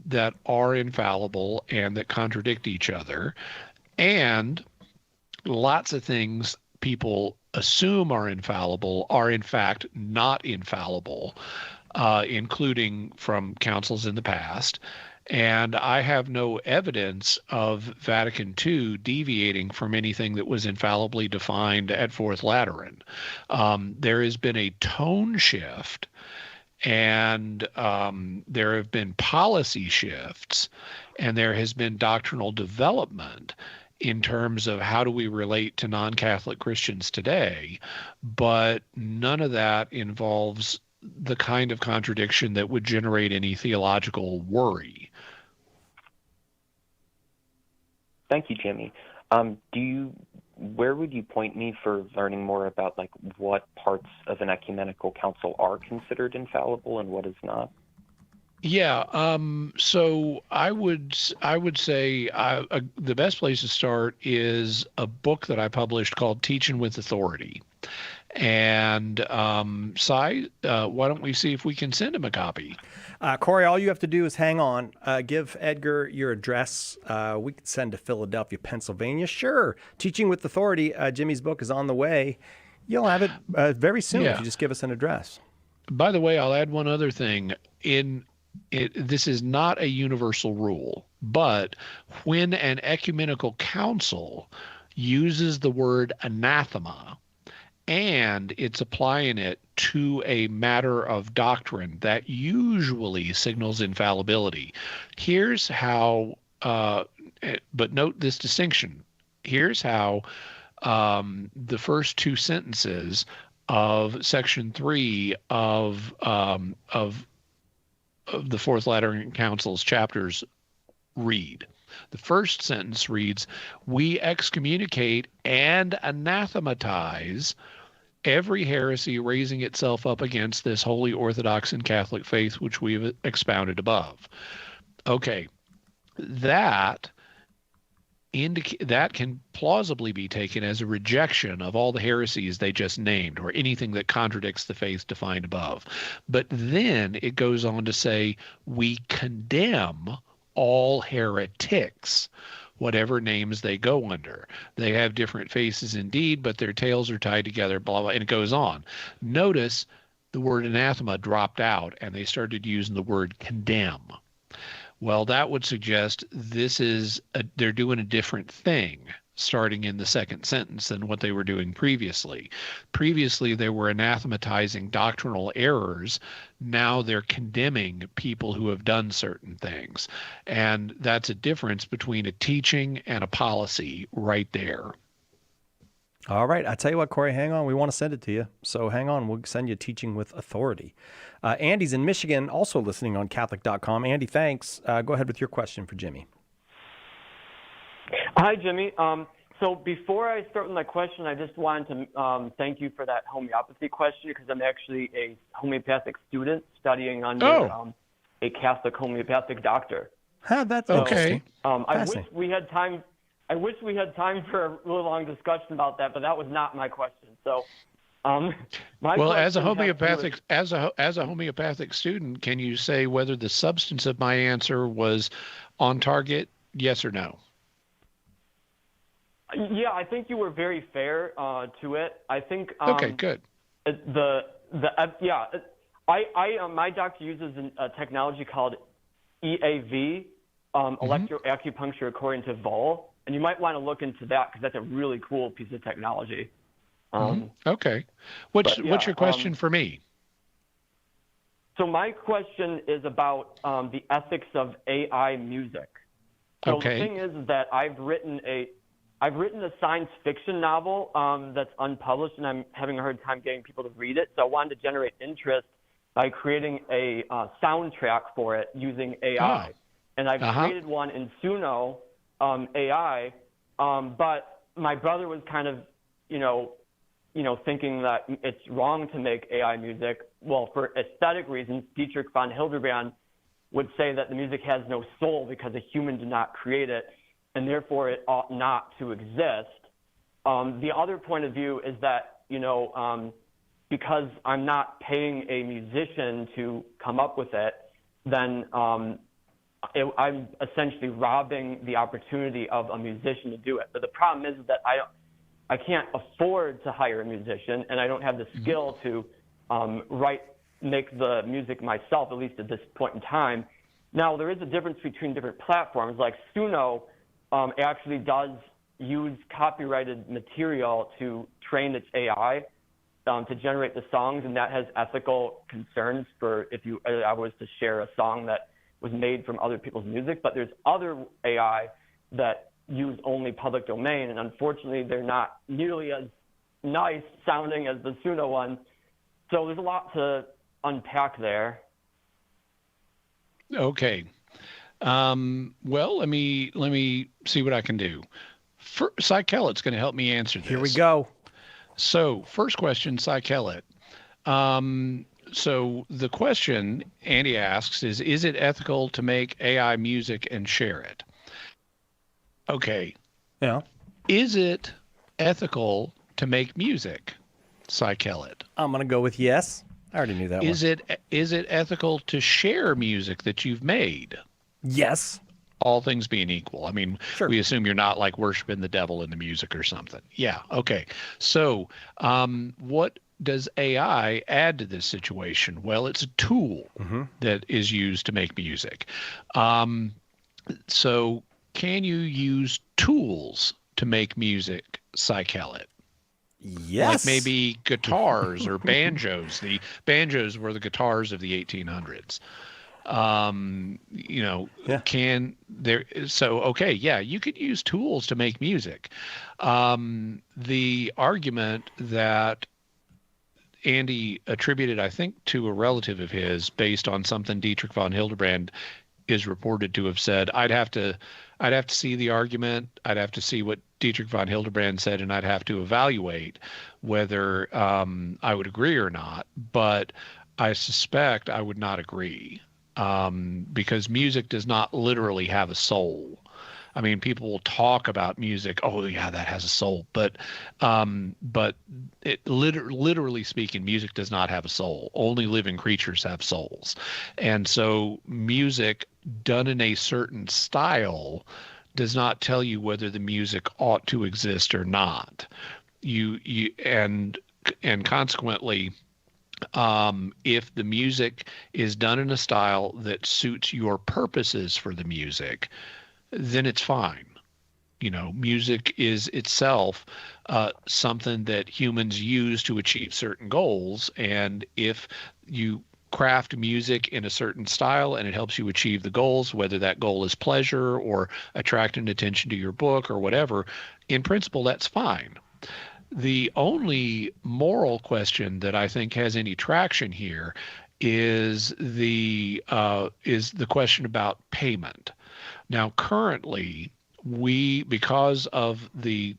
that are infallible and that contradict each other. And lots of things people assume are infallible are in fact not infallible, including from councils in the past. And I have no evidence of Vatican II deviating from anything that was infallibly defined at Fourth Lateran. There has been a tone shift, and there have been policy shifts, and there has been doctrinal development in terms of how do we relate to non-Catholic Christians today, but none of that involves the kind of contradiction that would generate any theological worry. Thank you, Jimmy. Do where would you point me for learning more about like what parts of an ecumenical council are considered infallible and what is not? Yeah. So I would say the best place to start is a book that I published called Teaching with Authority. And Cy, why don't we see if we can send him a copy? Corey, all you have to do is hang on. Give Edgar your address. We could send to Philadelphia, Pennsylvania. Sure. Teaching with Authority. Jimmy's book is on the way. You'll have it very soon if you just give us an address. By the way, I'll add one other thing. This is not a universal rule, but when an ecumenical council uses the word anathema and it's applying it to a matter of doctrine, that usually signals infallibility. Here's how, but note this distinction. Here's how the first two sentences of Section 3 of the Fourth Lateran Council's chapters read. The first sentence reads, "We excommunicate and anathematize every heresy raising itself up against this holy Orthodox and Catholic faith which we've expounded above." Okay, that can plausibly be taken as a rejection of all the heresies they just named or anything that contradicts the faith defined above. But then it goes on to say, we condemn all heretics, whatever names they go under. They have different faces indeed, but their tails are tied together, blah, blah, and it goes on. Notice the word anathema dropped out and they started using the word condemn. Well, that would suggest they're doing a different thing starting in the second sentence than what they were doing previously. Previously, they were anathematizing doctrinal errors. Now they're condemning people who have done certain things. And that's a difference between a teaching and a policy right there. All right. I tell you what, Corey, hang on. We want to send it to you. So hang on. We'll send you Teaching with Authority. Andy's in Michigan, also listening on Catholic.com. Andy, thanks. Go ahead with your question for Jimmy. Hi, Jimmy. So before I start with my question, I just wanted to thank you for that homeopathy question because I'm actually a homeopathic student studying under a Catholic homeopathic doctor. That's okay. I wish we had time. I wish we had time for a really long discussion about that, but that was not my question. So, as a homeopathic student, can you say whether the substance of my answer was on target? Yes or no? Yeah, I think you were very fair to it. I think. Okay, good. My doctor uses a technology called EAV, electroacupuncture according to Vol. And you might want to look into that because that's a really cool piece of technology. Okay. What's your question for me? So my question is about the ethics of AI music. So the thing is that I've written a science fiction novel that's unpublished, and I'm having a hard time getting people to read it. So I wanted to generate interest by creating a soundtrack for it using AI. And I've created one in Suno. AI, but my brother was kind of, thinking that it's wrong to make AI music. Well, for aesthetic reasons, Dietrich von Hildebrand would say that the music has no soul because a human did not create it, and therefore it ought not to exist. The other point of view is that, because I'm not paying a musician to come up with it, then I'm essentially robbing the opportunity of a musician to do it. But the problem is that I can't afford to hire a musician, and I don't have the skill to make the music myself, at least at this point in time. Now, there is a difference between different platforms. Like Suno actually does use copyrighted material to train its AI to generate the songs, and that has ethical concerns for if I was to share a song that was made from other people's music. But there's other AI that use only public domain, and unfortunately they're not nearly as nice sounding as the Suno one. So there's a lot to unpack there. Okay. Well, let me see what I can do. Cy Kellett's going to help me answer this. Here we go. So, first question, Cy Kellett. So the question Andy asks is it ethical to make AI music and share it? Okay. Yeah. Is it ethical to make music, Cy Kellett? I'm going to go with yes. I already knew that Is it ethical to share music that you've made? Yes. All things being equal. I mean, sure. We assume you're not like worshiping the devil in the music or something. Yeah. Okay. So what does AI add to this situation? Well, it's a tool that is used to make music. So can you use tools to make music, Cy Kellett? Yes. Like maybe guitars or banjos. The banjos were the guitars of the 1800s. You could use tools to make music. The argument that Andy attributed, I think, to a relative of his based on something Dietrich von Hildebrand is reported to have said, I'd have to see the argument. I'd have to see what Dietrich von Hildebrand said, and I'd have to evaluate whether I would agree or not. But I suspect I would not agree. Because music does not literally have a soul. I mean, people will talk about music. Oh, yeah, that has a soul. But it literally speaking, music does not have a soul. Only living creatures have souls. And so music done in a certain style does not tell you whether the music ought to exist or not. And consequently, if the music is done in a style that suits your purposes for the music, then it's fine. Music is itself something that humans use to achieve certain goals. And if you craft music in a certain style and it helps you achieve the goals, whether that goal is pleasure or attracting attention to your book or whatever, in principle, that's fine. The only moral question that I think has any traction here is the question about payment. Now, currently, because of the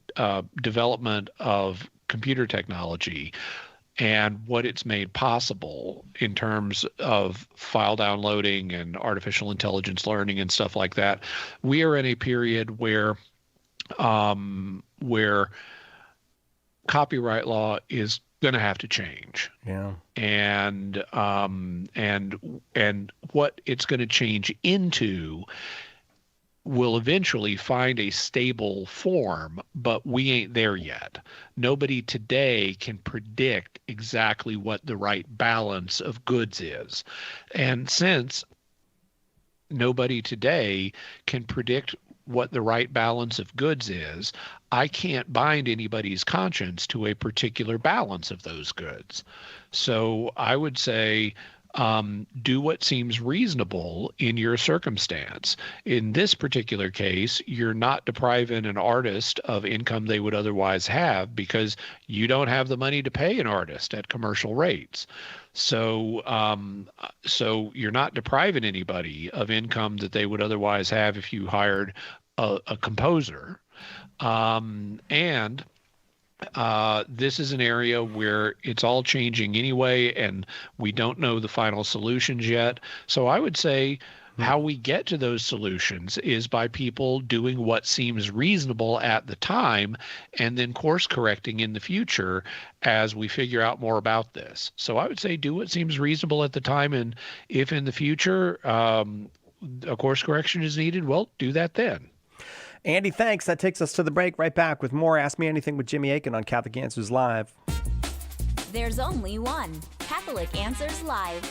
development of computer technology and what it's made possible in terms of file downloading and artificial intelligence learning and stuff like that, we are in a period where copyright law is going to have to change. Yeah. And what it's going to change into will eventually find a stable form, but we ain't there yet. Nobody today can predict exactly what the right balance of goods is. And since nobody today can predict what the right balance of goods is, I can't bind anybody's conscience to a particular balance of those goods. So I would say do what seems reasonable in your circumstance. In this particular case, you're not depriving an artist of income they would otherwise have because you don't have the money to pay an artist at commercial rates. So you're not depriving anybody of income that they would otherwise have if you hired a composer. This is an area where it's all changing anyway, and we don't know the final solutions yet. So I would say how we get to those solutions is by people doing what seems reasonable at the time and then course correcting in the future as we figure out more about this. So I would say do what seems reasonable at the time, and if in the future a course correction is needed, well, do that then. Andy, thanks. That takes us to the break. Right back with more Ask Me Anything with Jimmy Akin on Catholic Answers Live. There's only one Catholic Answers Live.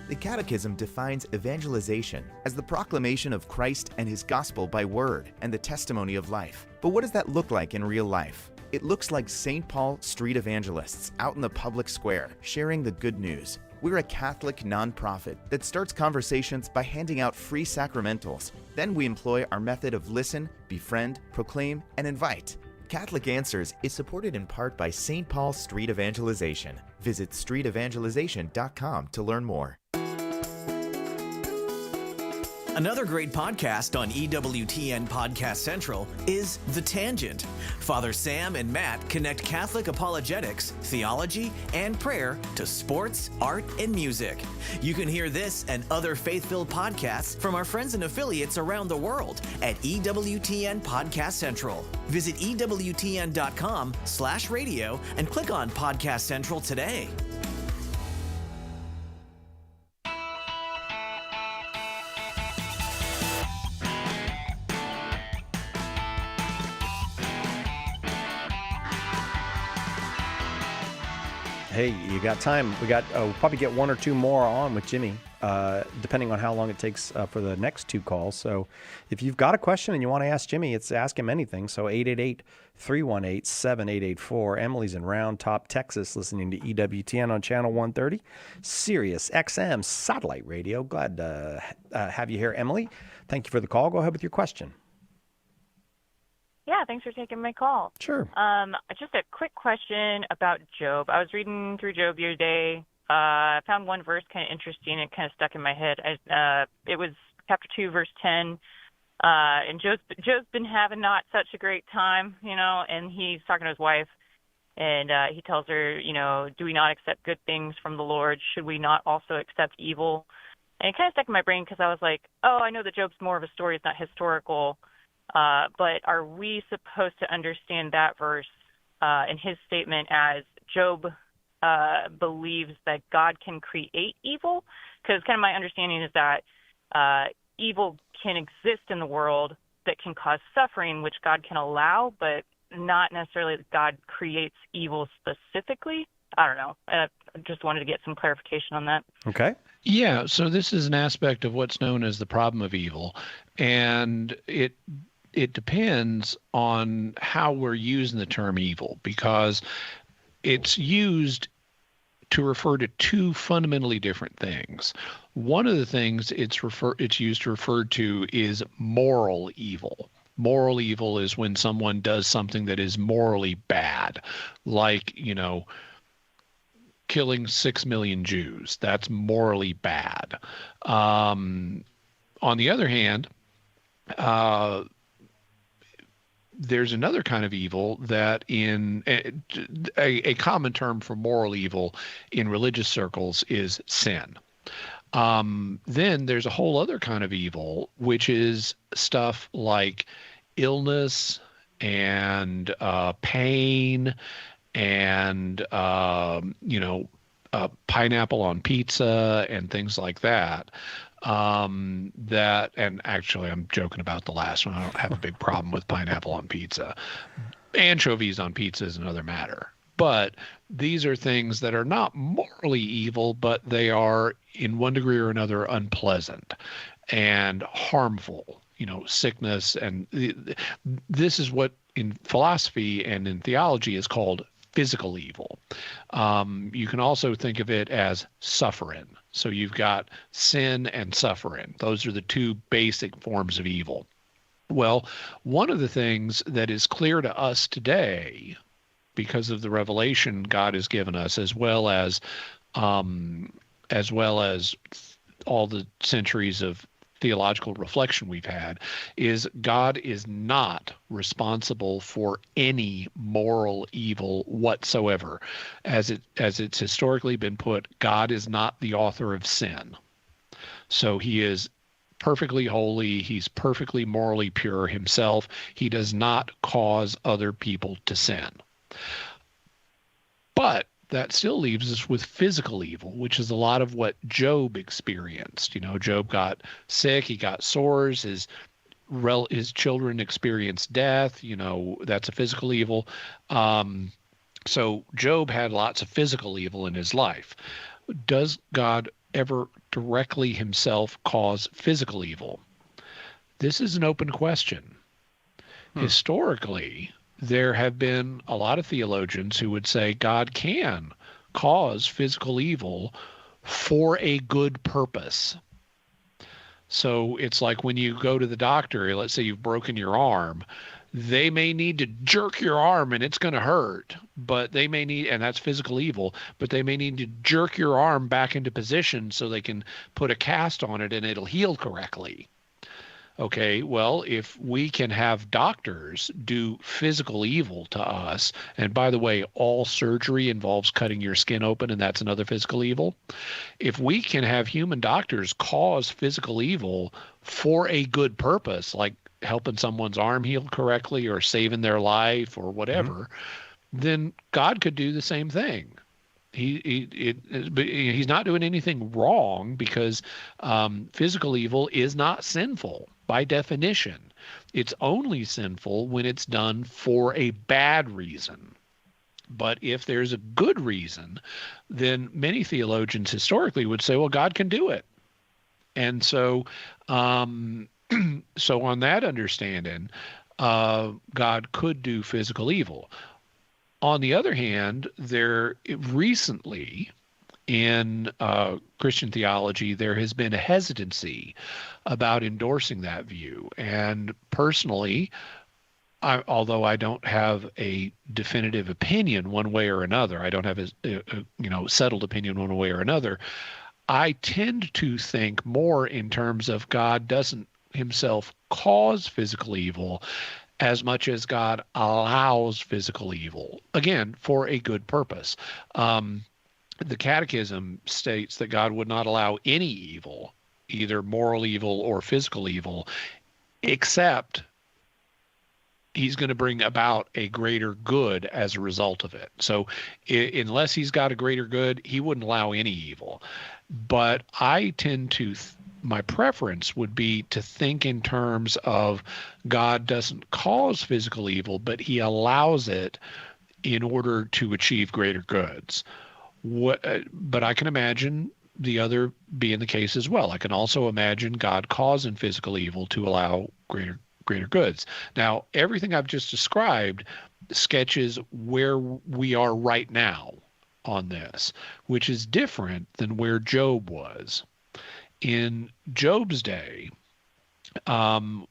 The Catechism defines evangelization as the proclamation of Christ and his gospel by word and the testimony of life. But what does that look like in real life? It looks like St. Paul street evangelists out in the public square sharing the good news. We're a Catholic nonprofit that starts conversations by handing out free sacramentals. Then we employ our method of listen, befriend, proclaim, and invite. Catholic Answers is supported in part by St. Paul Street Evangelization. Visit streetevangelization.com to learn more. Another great podcast on EWTN Podcast Central is The Tangent. Father Sam and Matt connect Catholic apologetics, theology, and prayer to sports, art, and music. You can hear this and other faith-filled podcasts from our friends and affiliates around the world at EWTN Podcast Central. Visit EWTN.com/radio and click on Podcast Central today. Hey, you got time. We got we'll probably get one or two more on with Jimmy, depending on how long it takes for the next two calls. So if you've got a question and you want to ask Jimmy, it's Ask Him Anything. So 888-318-7884. Emily's in Round Top, Texas, listening to EWTN on Channel 130, Sirius XM Satellite Radio. Glad to have you here, Emily. Thank you for the call. Go ahead with your question. Yeah, thanks for taking my call. Sure. Just a quick question about Job. I was reading through Job the other day. I found one verse kind of interesting. It kind of stuck in my head. It was chapter 2, verse 10. And Job's been having not such a great time, and he's talking to his wife. And he tells her, do we not accept good things from the Lord? Should we not also accept evil? And it kind of stuck in my brain because I was like, I know that Job's more of a story. It's not historical. But are we supposed to understand that verse in his statement as Job believes that God can create evil? Because kind of my understanding is that evil can exist in the world that can cause suffering, which God can allow, but not necessarily that God creates evil specifically. I don't know. I just wanted to get some clarification on that. Okay. Yeah, so this is an aspect of what's known as the problem of evil, and it depends on how we're using the term evil, because it's used to refer to two fundamentally different things. One of the things it's used to refer to is moral evil. Moral evil is when someone does something that is morally bad, like, killing 6 million Jews. That's morally bad. On the other hand, there's another kind of evil that in a common term for moral evil in religious circles is sin. Then there's a whole other kind of evil, which is stuff like illness and pain and, pineapple on pizza and things like that. And actually I'm joking about the last one. I don't have a big problem with pineapple on pizza. Anchovies on pizza is another matter. But these are things that are not morally evil, but they are in one degree or another unpleasant and harmful, sickness. And this is what in philosophy and in theology is called physical evil. You can also think of it as suffering. So you've got sin and suffering. Those are the two basic forms of evil. Well, one of the things that is clear to us today, because of the revelation God has given us, as well as all the centuries of theological reflection we've had, is God is not responsible for any moral evil whatsoever. As it's historically been put, God is not the author of sin. So he is perfectly holy. He's perfectly morally pure himself. He does not cause other people to sin. But that still leaves us with physical evil, which is a lot of what Job experienced. Job got sick, he got sores, his children experienced death. That's a physical evil. So Job had lots of physical evil in his life. Does God ever directly himself cause physical evil? This is an open question. Historically, there have been a lot of theologians who would say God can cause physical evil for a good purpose. So it's like when you go to the doctor, let's say you've broken your arm, they may need to jerk your arm and it's going to hurt, but they may need, and that's physical evil, but they may need to jerk your arm back into position so they can put a cast on it and it'll heal correctly. Okay, well, if we can have doctors do physical evil to us, and by the way, all surgery involves cutting your skin open, and that's another physical evil. If we can have human doctors cause physical evil for a good purpose, like helping someone's arm heal correctly or saving their life or whatever, then God could do the same thing. He's not doing anything wrong, because physical evil is not sinful by definition. It's only sinful when it's done for a bad reason. But if there's a good reason, then many theologians historically would say, well, God can do it. And so, so on that understanding, God could do physical evil. On the other hand, there recently in Christian theology, there has been a hesitancy about endorsing that view. And personally, although I don't have a definitive opinion one way or another, I don't have a settled opinion one way or another, I tend to think more in terms of God doesn't himself cause physical evil as much as God allows physical evil, again, for a good purpose. The Catechism states that God would not allow any evil, either moral evil or physical evil, except he's going to bring about a greater good as a result of it. So unless he's got a greater good, he wouldn't allow any evil. But I tend to my preference would be to think in terms of God doesn't cause physical evil, but he allows it in order to achieve greater goods. But I can imagine the other being the case as well. I can also imagine God causing physical evil to allow greater goods. Now, everything I've just described sketches where we are right now on this, which is different than where Job was. In Job's day, when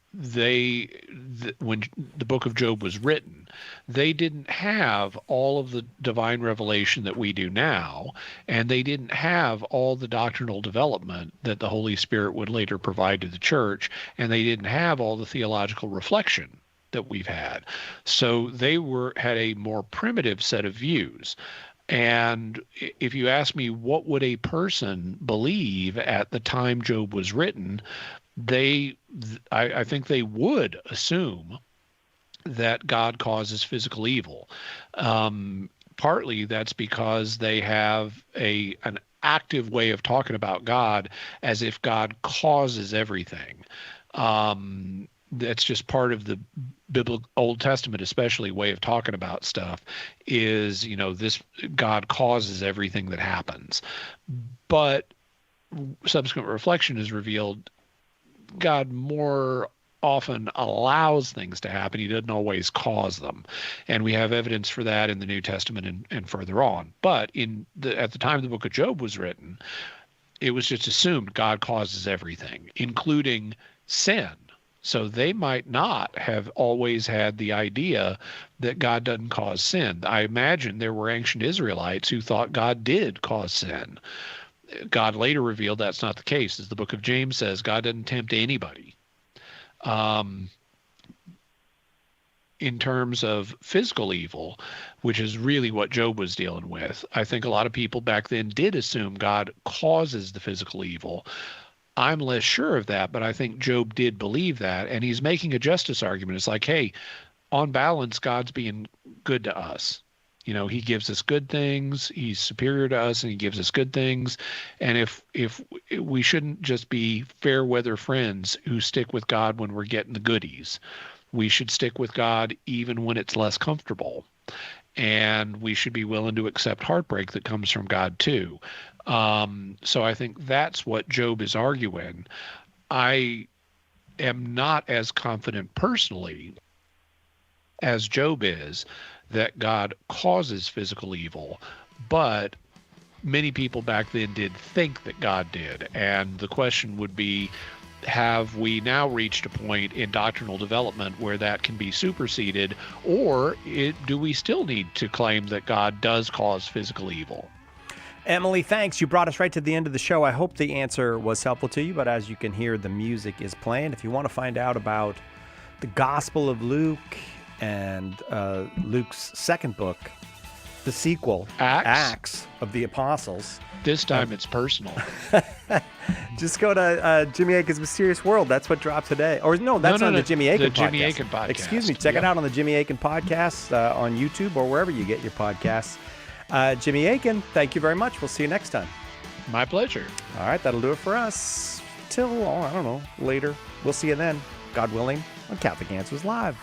the book of Job was written, they didn't have all of the divine revelation that we do now, and they didn't have all the doctrinal development that the Holy Spirit would later provide to the church, and they didn't have all the theological reflection that we've had. So they had a more primitive set of views. And if you ask me, what would a person believe at the time Job was written, I think they would assume that God causes physical evil. Partly that's because they have an active way of talking about God as if God causes everything. That's just part of the biblical Old Testament, especially, way of talking about stuff is, this God causes everything that happens. But subsequent reflection has revealed God more often allows things to happen. He doesn't always cause them. And we have evidence for that in the New Testament and further on. But at the time the book of Job was written, it was just assumed God causes everything, including sin. So they might not have always had the idea that God doesn't cause sin. I imagine there were ancient Israelites who thought God did cause sin. God later revealed that's not the case. As the book of James says, God doesn't tempt anybody. In terms of physical evil, which is really what Job was dealing with, I think a lot of people back then did assume God causes the physical evil. I'm less sure of that, but I think Job did believe that, and he's making a justice argument. It's like, hey, on balance, God's being good to us. He gives us good things. He's superior to us, and he gives us good things. And if we shouldn't just be fair weather friends who stick with God when we're getting the goodies, we should stick with God even when it's less comfortable. And we should be willing to accept heartbreak that comes from God too. So I think that's what Job is arguing. I am not as confident personally as Job is that God causes physical evil, but many people back then did think that God did. And the question would be, have we now reached a point in doctrinal development where that can be superseded, or do we still need to claim that God does cause physical evil? Emily, thanks. You brought us right to the end of the show. I hope the answer was helpful to you, but as you can hear, the music is playing. If you want to find out about the Gospel of Luke and Luke's second book, the sequel, Acts of the Apostles. This time it's personal. Just go to Jimmy Akin's Mysterious World. That's what dropped today. Or no, that's on the Jimmy Akin podcast. Jimmy Akin podcast. Excuse me. Check it out on the Jimmy Akin podcast on YouTube or wherever you get your podcasts. Jimmy Akin, thank you very much. We'll see you next time. My pleasure. All right, that'll do it for us. Till, I don't know, later. We'll see you then, God willing, on Catholic Answers Live.